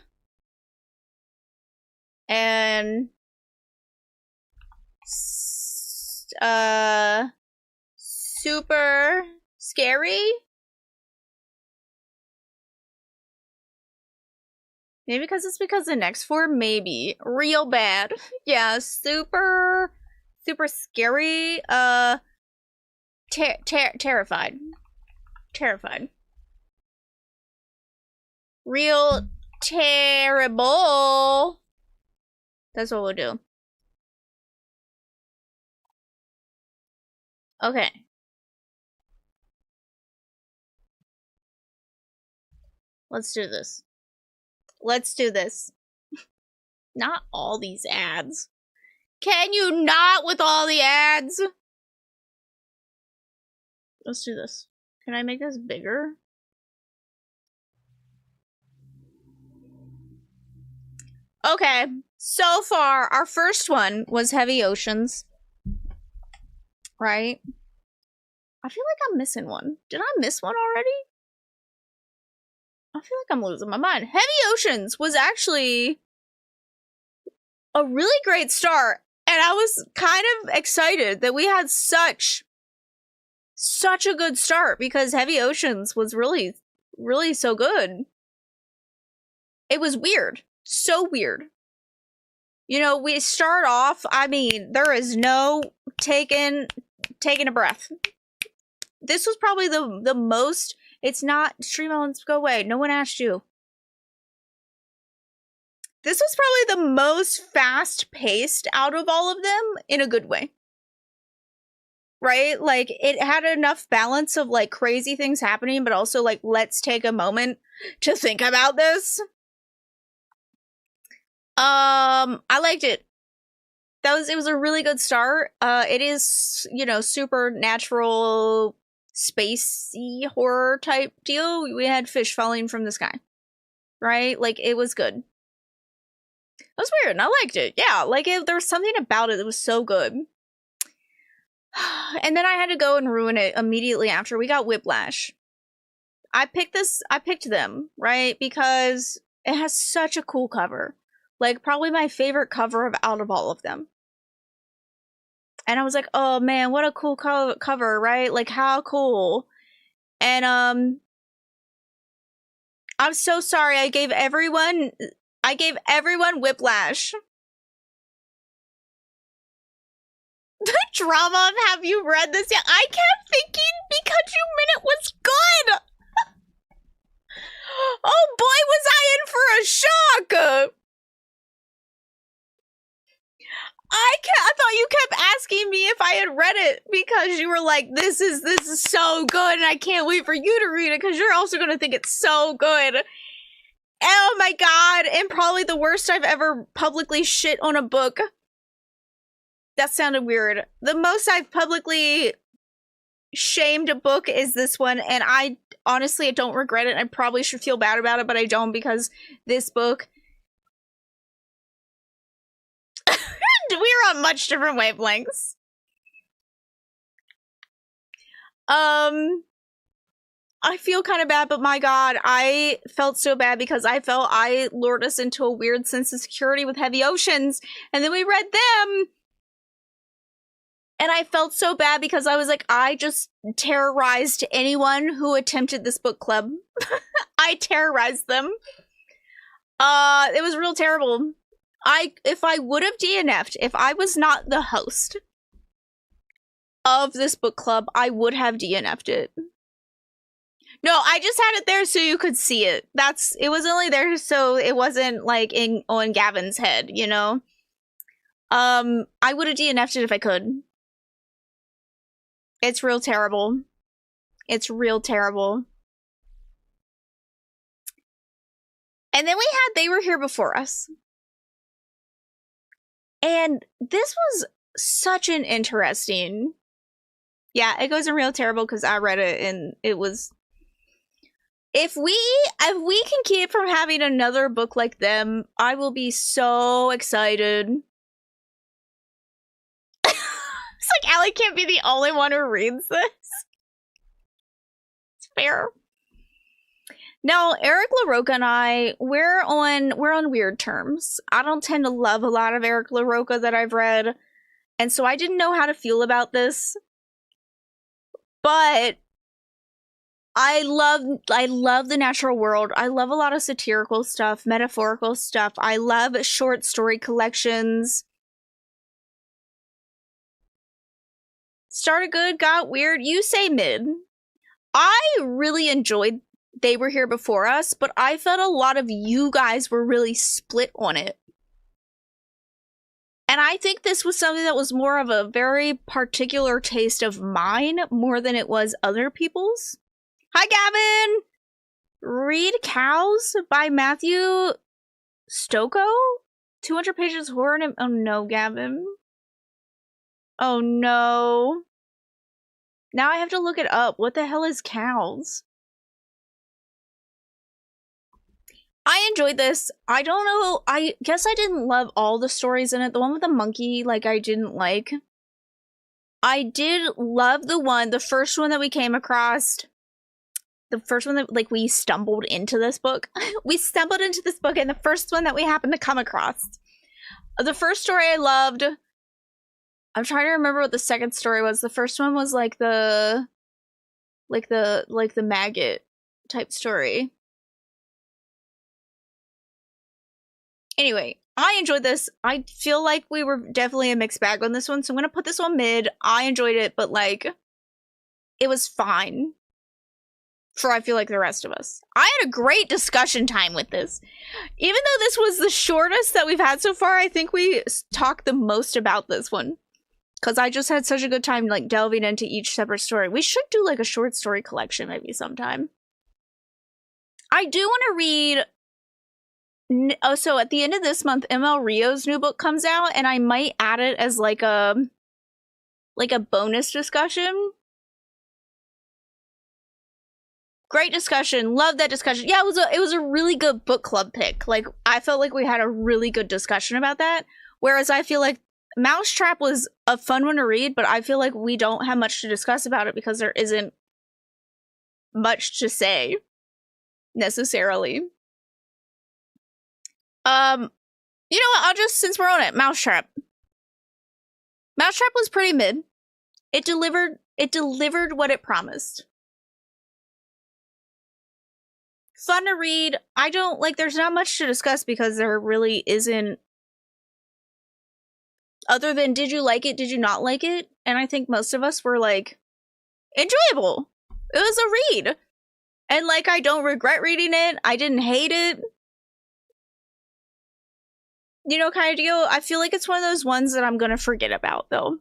And super scary. Maybe because it's because the next 4, maybe. Real bad. Yeah, super scary. Terrified. Terrified. Real terrible. That's what we'll do. Okay. Let's do this. Let's do this. Not all these ads. Can you not with all the ads? Let's do this. Can I make this bigger? Okay, so far, our first one was Heavy Oceans. Right? I feel like I'm missing one. Did I miss one already? I feel like I'm losing my mind. Heavy Oceans was actually a really great start. And I was kind of excited that we had such a good start because Heavy Oceans was really, really so good. It was weird. So weird. You know, we start off, I mean, there is no taking a breath. This was probably the most, it's not, Stream Elements, go away. No one asked you. This was probably the most fast-paced out of all of them in a good way. Right? Like, it had enough balance of, like, crazy things happening, but also, like, let's take a moment to think about this. I liked it. It was a really good start. It is, you know, supernatural, spacey horror type deal. We had fish falling from the sky. Right? Like, it was good. It was weird, and I liked it. Yeah, like, there was something about it that was so good. And then I had to go and ruin it immediately after we got Whiplash. I picked them, right? Because it has such a cool cover. Like, probably my favorite cover out of all of them. And I was like, oh man, what a cool cover, right? Like, how cool. And, I'm so sorry I gave everyone Whiplash. The drama of have you read this yet? I kept thinking Pikachu Minute was good! Oh boy, was I in for a shock! I thought you kept asking me if I had read it because you were like, this is so good and I can't wait for you to read it because you're also gonna think it's so good. Oh my god, and probably the worst I've ever publicly shit on a book. That sounded weird. The most I've publicly shamed a book is this one, and I honestly don't regret it. I probably should feel bad about it, but I don't because this book... we were on much different wavelengths. I feel kind of bad, but my god, I felt so bad because I felt I lured us into a weird sense of security with Heavy Oceans, and then we read them, and I felt so bad because I was like, I just terrorized anyone who attempted this book club. I terrorized them. It was real terrible. If I would have DNF'd, if I was not the host of this book club, I would have DNF'd it. No, I just had it there so you could see it. It was only there so it wasn't like on Gavin's head, you know? I would have DNF'd it if I could. It's real terrible. It's real terrible. And then we had They Were Here Before Us. And this was such an interesting... Yeah, it goes in real terrible because I read it and it was... If we can keep from having another book like them, I will be so excited. It's like Allie can't be the only one who reads this. It's fair. No, Eric LaRocca and I, we're on weird terms. I don't tend to love a lot of Eric LaRocca that I've read, and so I didn't know how to feel about this. But I love the natural world. I love a lot of satirical stuff, metaphorical stuff. I love short story collections. Started good, got weird. You say mid. I really enjoyed They Were Here Before Us, but I felt a lot of you guys were really split on it. And I think this was something that was more of a very particular taste of mine more than it was other people's. Hi, Gavin! Read Cows by Matthew Stocco? 200 pages of horror and... Oh no, Gavin. Oh no. Now I have to look it up. What the hell is Cows? I enjoyed this. I don't know. I guess I didn't love all the stories in it. The one with the monkey, like, I didn't like. I did love the first one that we came across the first one that, like, we stumbled into this book. We stumbled into this book, and the first one that we happened to come across. The first story I loved. I'm trying to remember what the second story was. The first one was like the maggot type story. Anyway, I enjoyed this. I feel like we were definitely a mixed bag on this one, so I'm gonna put this one mid. I enjoyed it, but like, it was fine for, I feel like, the rest of us. I had a great discussion time with this. Even though this was the shortest that we've had so far, I think we talked the most about this one. Because I just had such a good time, like, delving into each separate story. We should do, like, a short story collection maybe sometime. I do want to read... Oh, so at the end of this month, ML Rio's new book comes out, and I might add it as, like a bonus discussion. Great discussion. Love that discussion. Yeah, it was a really good book club pick. Like, I felt like we had a really good discussion about that. Whereas I feel like Mousetrap was a fun one to read, but I feel like we don't have much to discuss about it because there isn't much to say necessarily. You know what? I'll just, since we're on it, Mousetrap. Mousetrap was pretty mid. It delivered what it promised. Fun to read. I don't like, there's not much to discuss because there really isn't, other than did you like it, did you not like it? And I think most of us were like, enjoyable. It was a read. And like, I don't regret reading it. I didn't hate it. You know, kind of deal. I feel like it's one of those ones that I'm gonna forget about, though.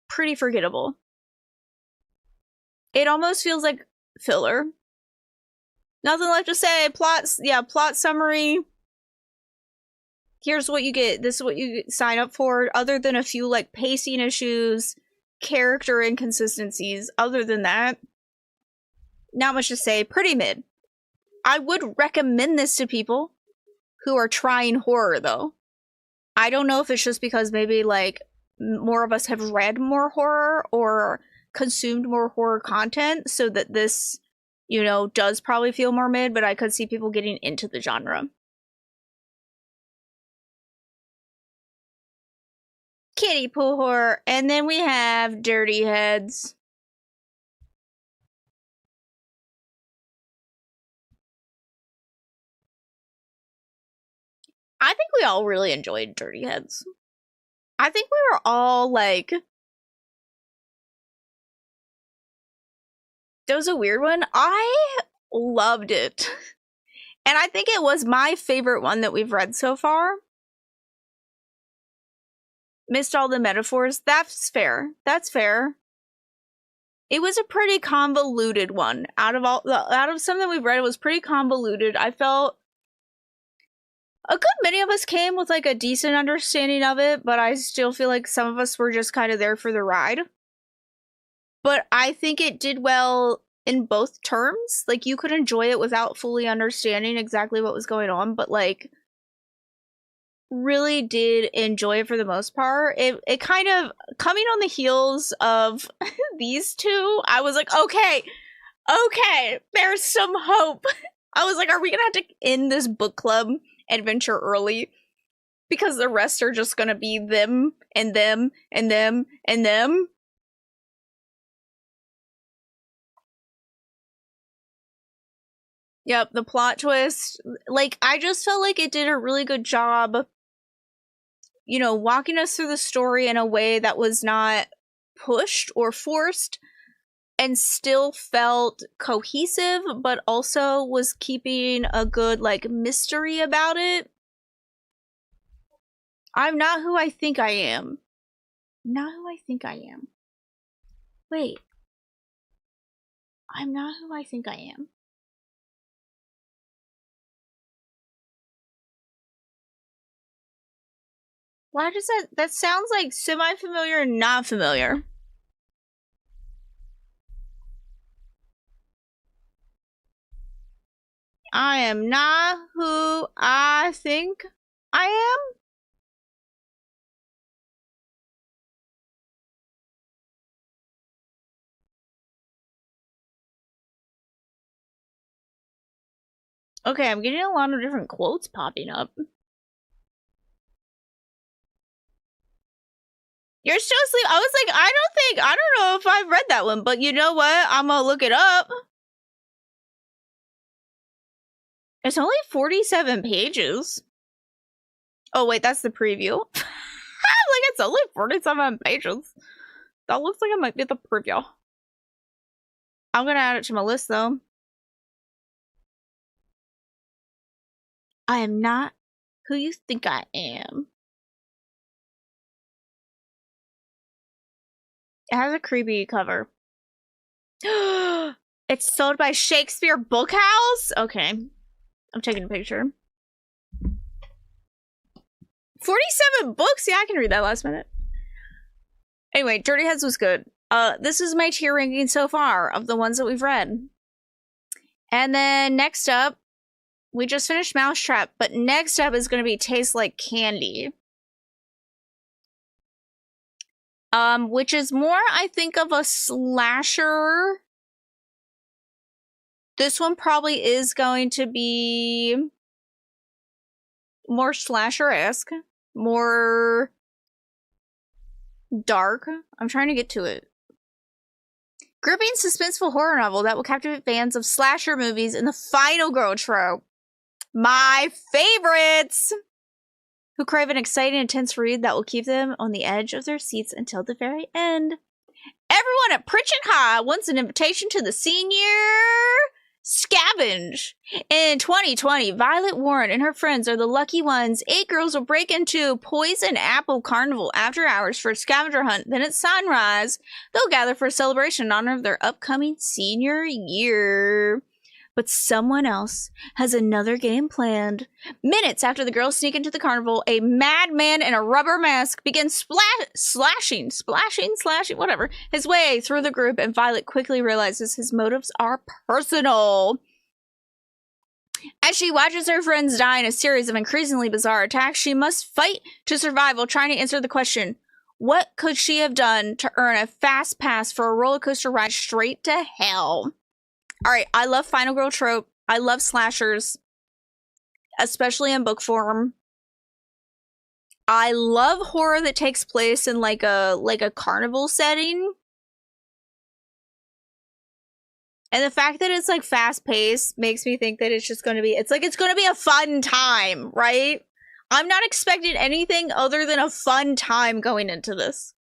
Pretty forgettable. It almost feels like filler. Nothing left to say. Plot summary. Here's what you get. This is what you sign up for. Other than a few, like, pacing issues, character inconsistencies. Other than that, not much to say. Pretty mid. I would recommend this to people who are trying horror, though. I don't know if it's just because maybe, like, more of us have read more horror or consumed more horror content, so that this, you know, does probably feel more mid, but I could see people getting into the genre. Kitty pool horror, and then we have Dirty Heads. I think we all really enjoyed Dirty Heads. I think we were all like, that was a weird one. I loved it. And I think it was my favorite one that we've read so far. Missed all the metaphors. That's fair. That's fair. It was a pretty convoluted one. Out of some that we've read, it was pretty convoluted. I felt a good many of us came with like a decent understanding of it, but I still feel like some of us were just kind of there for the ride. But I think it did well in both terms. Like, you could enjoy it without fully understanding exactly what was going on, but like, really did enjoy it for the most part. It kind of, coming on the heels of these two, I was like, okay, there's some hope. I was like, are we gonna have to end this book club adventure early? Because the rest are just gonna be them and them and them and them. Yep, the plot twist. Like, I just felt like it did a really good job, you know, walking us through the story in a way that was not pushed or forced and still felt cohesive, but also was keeping a good, like, mystery about it. I'm not who I think I am. Not who I think I am. Wait. I'm not who I think I am. Why does that sounds like semi-familiar and not familiar. I am not who I think I am. Okay, I'm getting a lot of different quotes popping up. You're still asleep? I was like, I don't know if I've read that one, but you know what? I'm gonna look it up. It's only 47 pages. Oh, wait, that's the preview. Like, it's only 47 pages. That looks like it might be the preview. I'm gonna add it to my list, though. I am not who you think I am. It has a creepy cover. It's sold by Shakespeare Bookhouse? Okay. I'm taking a picture. 47 books? Yeah, I can read that last minute. Anyway, Dirty Heads was good. This is my tier ranking so far of the ones that we've read. And then next up, we just finished Mousetrap, but next up is going to be Taste Like Candy. Which is more, I think, of a slasher. This one probably is going to be more slasher-esque, more dark. I'm trying to get to it. Gripping suspenseful horror novel that will captivate fans of slasher movies in the final girl trope. My favorites! Who crave an exciting, intense read that will keep them on the edge of their seats until the very end. Everyone at Pritchett High wants an invitation to the senior scavenge. In 2020, Violet Warren and her friends are the lucky ones. 8 girls will break into Poison Apple Carnival after hours for a scavenger hunt. Then at sunrise, they'll gather for a celebration in honor of their upcoming senior year. But someone else has another game planned. Minutes after the girls sneak into the carnival, a madman in a rubber mask begins slashing, whatever, his way through the group, and Violet quickly realizes his motives are personal. As she watches her friends die in a series of increasingly bizarre attacks, she must fight to survive while trying to answer the question, what could she have done to earn a fast pass for a roller coaster ride straight to hell? All right, I love final girl trope. I love slashers, especially in book form. I love horror that takes place in like a carnival setting. And the fact that it's like fast paced makes me think that it's just going to be, it's going to be a fun time, right? I'm not expecting anything other than a fun time going into this.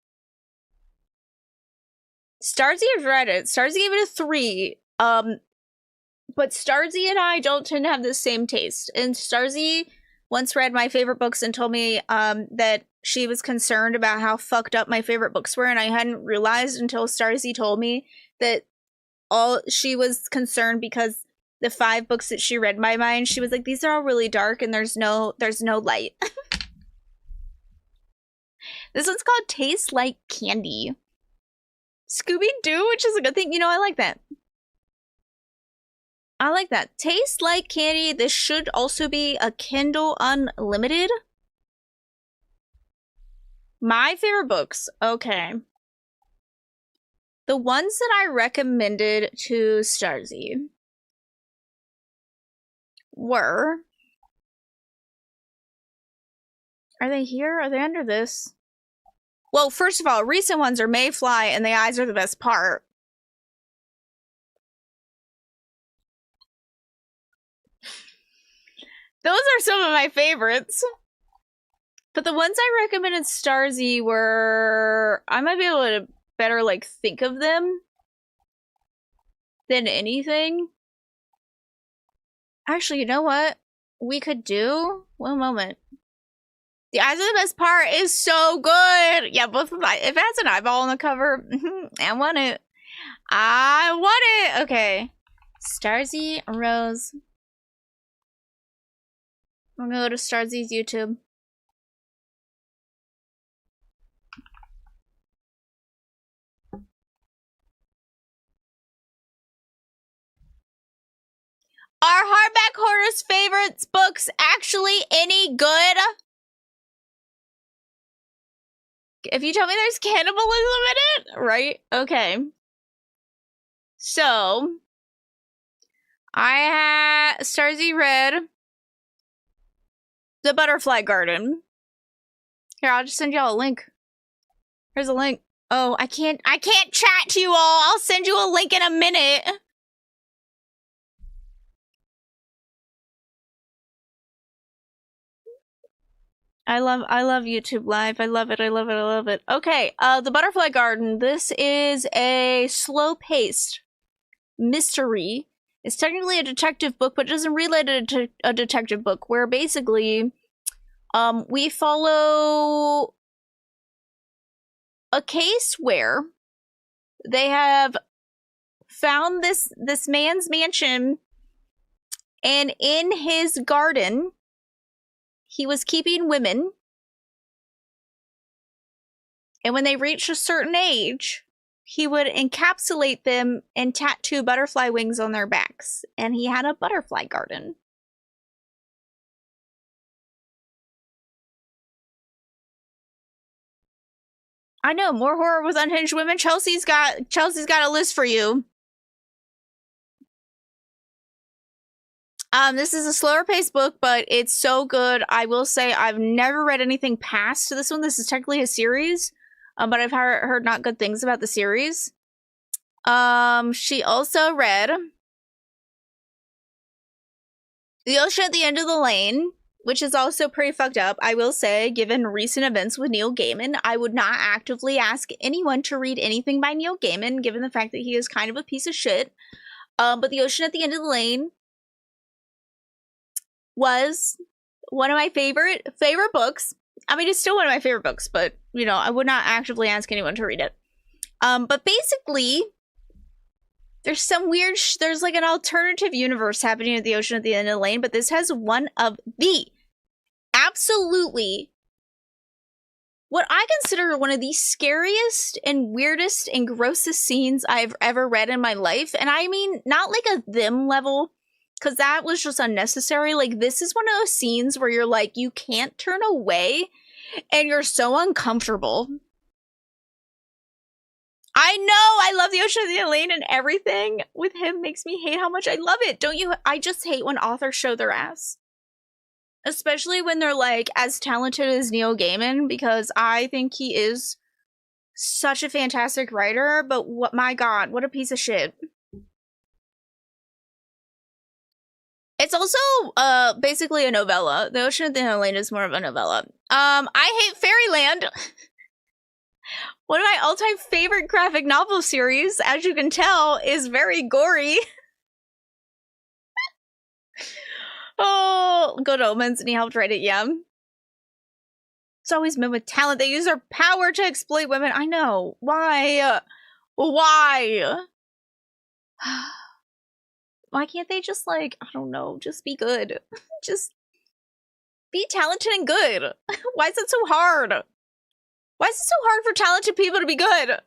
Starzy has read it. Starzy gave it a 3. But Starzy and I don't tend to have the same taste. And Starzy once read my favorite books and told me that she was concerned about how fucked up my favorite books were, and I hadn't realized until Starzy told me that she was concerned because the 5 books that she read in my mind, she was like, these are all really dark and there's no light. This one's called Taste Like Candy. Scooby-Doo, which is a good thing. You know, I like that. I like that. Taste Like Candy. This should also be a Kindle Unlimited. My favorite books. Okay. The ones that I recommended to Starzy were... Are they here? Are they under this? Well, first of all, recent ones are Mayfly and The Eyes Are the Best Part. Those are some of my favorites. But the ones I recommended Starzy were... I might be able to better, like, think of them than anything. Actually, you know what we could do? One moment. The Eyes Are the Best Part is so good! Yeah, both of my... If it has an eyeball on the cover, I want it. I want it! Okay. Starzy Rose. I'm gonna go to Starzy's YouTube. Are Hardback Hoarder's favorites books actually any good? If you tell me there's cannibalism in it, right? Okay. So, I had Starzy read The Butterfly Garden. Here, I'll just send y'all a link. Here's a link. Oh, I can't chat to you all. I'll send you a link in a minute. I love YouTube Live. I love it. I love it. I love it. Okay, The Butterfly Garden. This is a slow-paced mystery. It's technically a detective book, but it doesn't relate to a detective book, where basically, we follow a case where they have found this man's mansion, and in his garden, he was keeping women, and when they reached a certain age, he would encapsulate them and tattoo butterfly wings on their backs, and he had a butterfly garden. I know, more horror with unhinged women. Chelsea's got a list for you. This is a slower paced book, but it's so good. I will say I've never read anything past this one. This is technically a series, but I've heard not good things about the series. She also read The Ocean at the End of the Lane, which is also pretty fucked up. I will say, given recent events with Neil Gaiman, I would not actively ask anyone to read anything by Neil Gaiman, given the fact that he is kind of a piece of shit. But The Ocean at the End of the Lane was one of my favorite books. I mean, it's still one of my favorite books, but, you know, I would not actively ask anyone to read it. But basically, there's some weird, there's like an alternative universe happening at The Ocean at the End of the Lane, but this has one of the absolutely, what I consider one of the scariest and weirdest and grossest scenes I've ever read in my life. And I mean, not like a them level, because that was just unnecessary. Like, this is one of those scenes where you're like, you can't turn away, and you're so uncomfortable. I know, I love The Ocean of the Lane, and everything with him makes me hate how much I love it. Don't you? I just hate when authors show their ass. Especially when they're, like, as talented as Neil Gaiman, because I think he is such a fantastic writer, but what, my god, what a piece of shit. It's also, basically a novella. The Ocean at the End of the Lane is more of a novella. I hate Fairyland. One of my all-time favorite graphic novel series, as you can tell, is very gory. Oh, Good Omens, and he helped write it, yeah. It's always men with talent. They use their power to exploit women. I know. Why? Why? Why can't they just, like, I don't know, just be good? Just be talented and good. Why is it so hard? Why is it so hard for talented people to be good?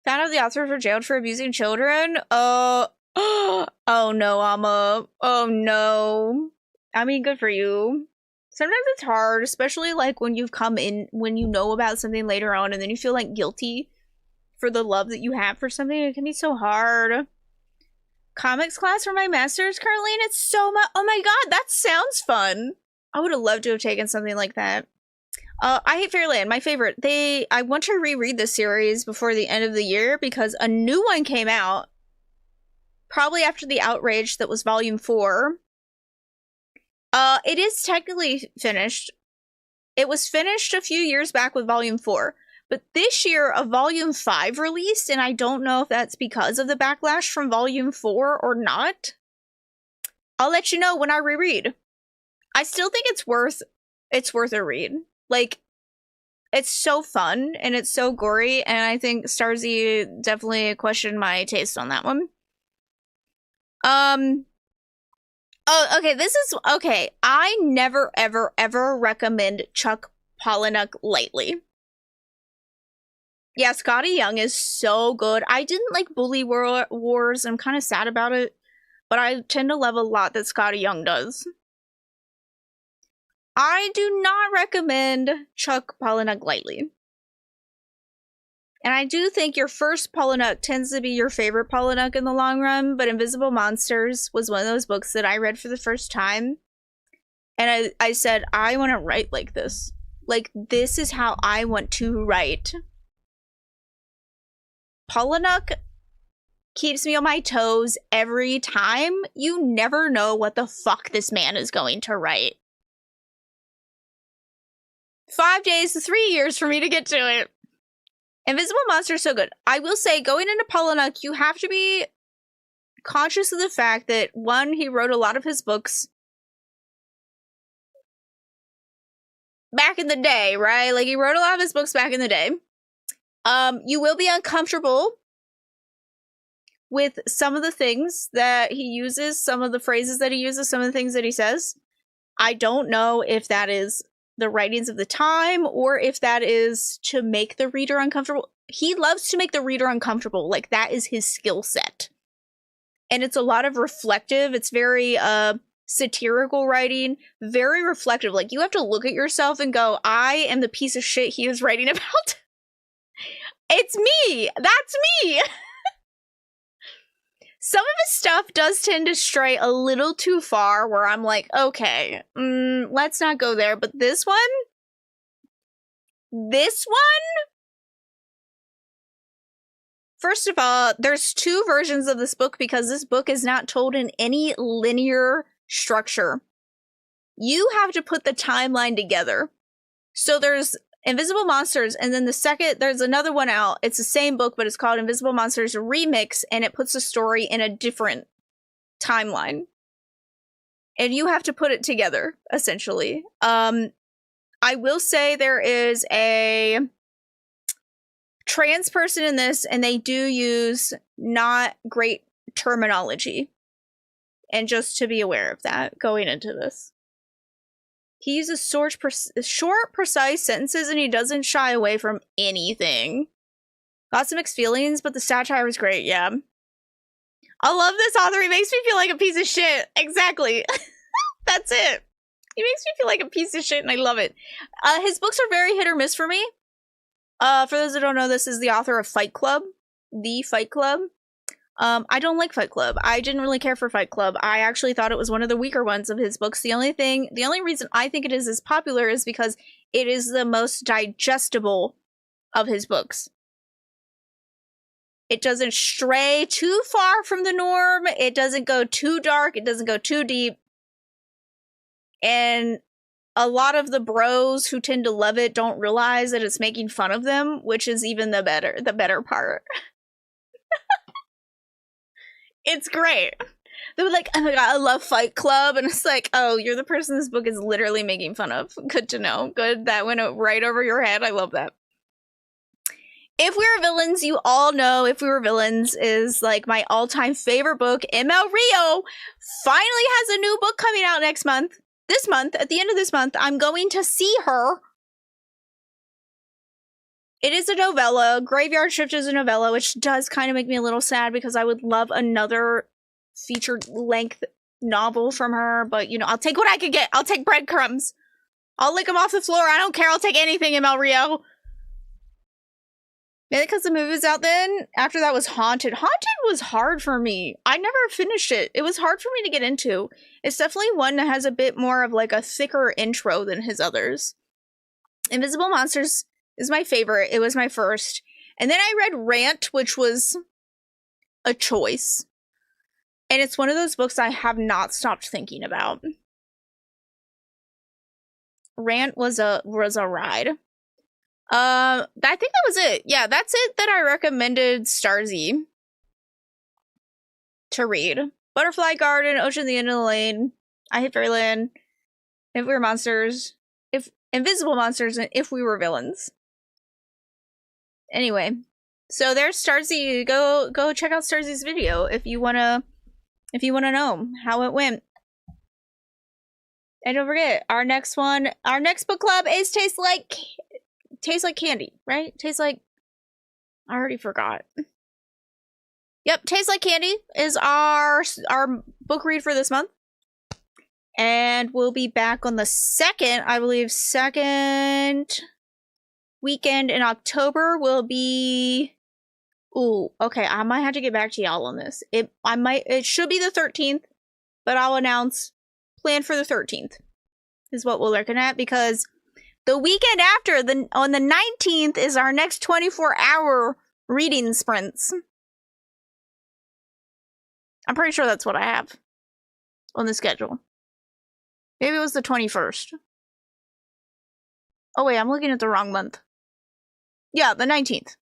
Found out the authors were jailed for abusing children? Oh no, Amma. Oh no. I mean, good for you. Sometimes it's hard, especially like when you've come in, when you know about something later on and then you feel like guilty for the love that you have for something. It can be so hard. Comics class for my master's currently, and it's so much. Oh my god, that sounds fun. I would have loved to have taken something like that. I hate Fairyland, my favorite. I want to reread this series before the end of the year because a new one came out. Probably after the outrage that was volume 4. It is technically finished. It was finished a few years back with volume 4. But this year, a volume 5 released, and I don't know if that's because of the backlash from volume 4 or not. I'll let you know when I reread. I still think it's worth a read. Like, it's so fun, and it's so gory, and I think Starzy definitely questioned my taste on that one. Oh, okay, okay. I never, ever, ever recommend Chuck Palahniuk lightly. Yeah, Scotty Young is so good. I didn't like Bully Wars. I'm kind of sad about it, but I tend to love a lot that Scotty Young does. I do not recommend Chuck Palahniuk lightly. And I do think your first Polynuk tends to be your favorite Polynuk in the long run, but Invisible Monsters was one of those books that I read for the first time. And I said, I want to write like this. Like, this is how I want to write. Polynuk keeps me on my toes every time. You never know what the fuck this man is going to write. 5 days to 3 years for me to get to it. Invisible Monster is so good. I will say, going into Polynuk, you have to be conscious of the fact that, one, he wrote a lot of his books back in the day, right? Like, he wrote a lot of his books back in the day. You will be uncomfortable with some of the things that he uses, some of the phrases that he uses, some of the things that he says. I don't know if that is the writings of the time or if that is to make the reader uncomfortable. He loves to make the reader uncomfortable. Like, that is his skill set. And it's a lot of reflective. It's very satirical writing, very reflective. Like, you have to look at yourself and go, I am the piece of shit he is writing about. It's me. That's me. Some of his stuff does tend to stray a little too far where I'm like, okay, let's not go there. But this one, first of all, there's 2 versions of this book because this book is not told in any linear structure. You have to put the timeline together. So there's Invisible Monsters, and then the second, there's another one out. It's the same book, but it's called Invisible Monsters Remix, and it puts the story in a different timeline. And you have to put it together, essentially. I will say there is a trans person in this, and they do use not great terminology. And just to be aware of that going into this. He uses short, precise sentences, and he doesn't shy away from anything. Got some mixed feelings, but the satire was great, yeah. I love this author. He makes me feel like a piece of shit. Exactly. That's it. He makes me feel like a piece of shit, and I love it. His books are very hit or miss for me. For those that don't know, this is the author of Fight Club. The Fight Club. I don't like Fight Club. I didn't really care for Fight Club. I actually thought it was one of the weaker ones of his books. The only reason I think it is as popular is because it is the most digestible of his books. It doesn't stray too far from the norm. It doesn't go too dark. It doesn't go too deep. And a lot of the bros who tend to love it don't realize that it's making fun of them, which is even the better part. It's great. They were like, oh my god, I love Fight Club. And it's like, oh, you're the person this book is literally making fun of. Good to know. Good. That went right over your head. I love that. If We Were Villains, you all know If We Were Villains is like my all-time favorite book. ML Rio finally has a new book coming out next month. This month, at the end of this month, I'm going to see her. It is a novella. Graveyard Shift is a novella, which does kind of make me a little sad because I would love another feature-length novel from her. But, you know, I'll take what I could get. I'll take breadcrumbs. I'll lick them off the floor. I don't care. I'll take anything, ML Rio. Maybe because the movie's out then. After that was Haunted. Haunted was hard for me. I never finished it. It was hard for me to get into. It's definitely one that has a bit more of like a thicker intro than his others. Invisible Monsters is my favorite. It was my first. And then I read Rant, which was a choice. And it's one of those books I have not stopped thinking about. Rant was a ride. I think that was it. Yeah, that's it that I recommended Starzy to read. Butterfly Garden, Ocean at the End of the Lane, I Hate Fairyland, If We Were Monsters, Invisible Monsters, and If We Were Villains. Anyway, so there's Starzy. Go check out Starzy's video if you wanna know how it went. And don't forget, our next book club is Tastes Like Candy, right? I already forgot. Yep, Tastes Like Candy is our book read for this month. And we'll be back on the 2nd, I believe, 2nd weekend in October will be... Ooh, okay, I might have to get back to y'all on this. It should be the 13th, but I'll announce plan for the 13th is what we're looking at, because the weekend after, on the 19th, is our next 24-hour reading sprints. I'm pretty sure that's what I have on the schedule. Maybe it was the 21st. Oh wait, I'm looking at the wrong month. Yeah, the 19th.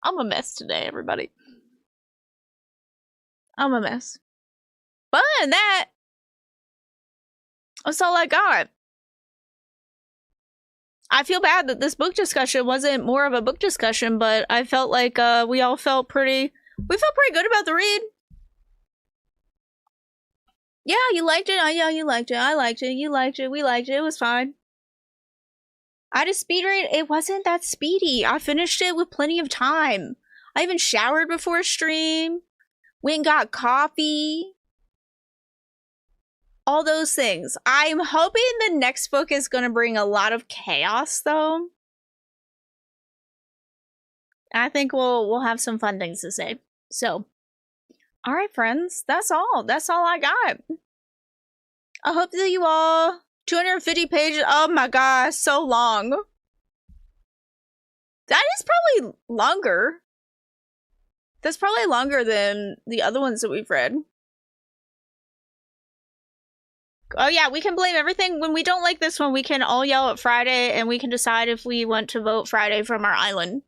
I'm a mess today, everybody. I'm a mess. But other than that, that's all I got. I feel bad that this book discussion wasn't more of a book discussion, but I felt like we felt pretty good about the read. Yeah, you liked it. Yeah, you liked it. I liked it. You liked it. We liked it. It was fine. I had a speed read. It wasn't that speedy. I finished it with plenty of time. I even showered before stream. Went and got coffee. All those things. I'm hoping the next book is going to bring a lot of chaos, though. I think we'll have some fun things to say. So, all right, friends. That's all. That's all I got. I hope that you all... 250 pages. Oh my gosh, so long. That is probably longer. That's probably longer than the other ones that we've read. Oh yeah, we can blame everything. When we don't like this one, we can all yell at Friday and we can decide if we want to vote Friday from our island.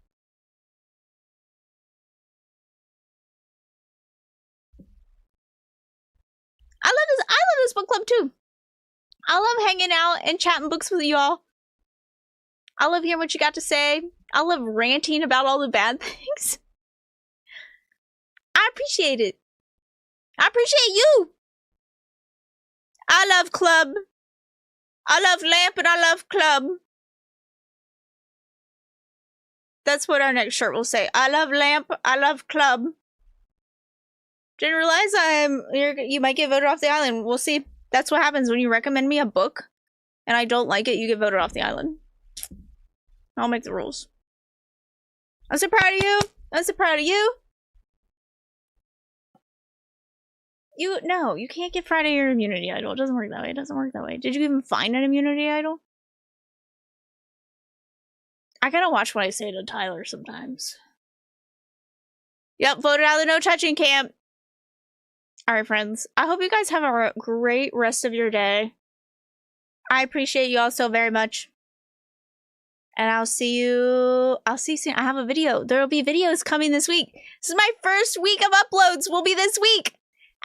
I love this book club too. I love hanging out and chatting books with you all. I love hearing what you got to say. I love ranting about all the bad things. I appreciate it. I appreciate you. I love club. I love lamp and I love club. That's what our next shirt will say. I love lamp. I love club. Didn't realize you might get voted off the island. We'll see. That's what happens when you recommend me a book and I don't like it, you get voted off the island. I'll make the rules. I'm so proud of you. I'm so proud of you. No, you can't get Friday your immunity idol. It doesn't work that way. It doesn't work that way. Did you even find an immunity idol? I gotta watch what I say to Tyler sometimes. Yep, voted out of the no touching camp. Alright, friends. I hope you guys have a great rest of your day. I appreciate you all so very much. And I'll see you soon. I have a video. There will be videos coming this week. This is my first week of uploads. Will be this week.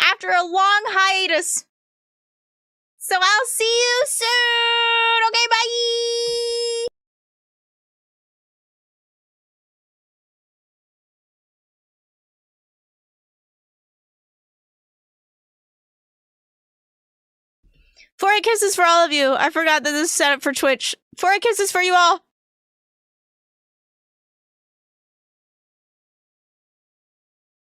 After a long hiatus. So I'll see you soon. Okay, bye. Forehead kisses for all of you. I forgot that this is set up for Twitch. Forehead kisses for you all.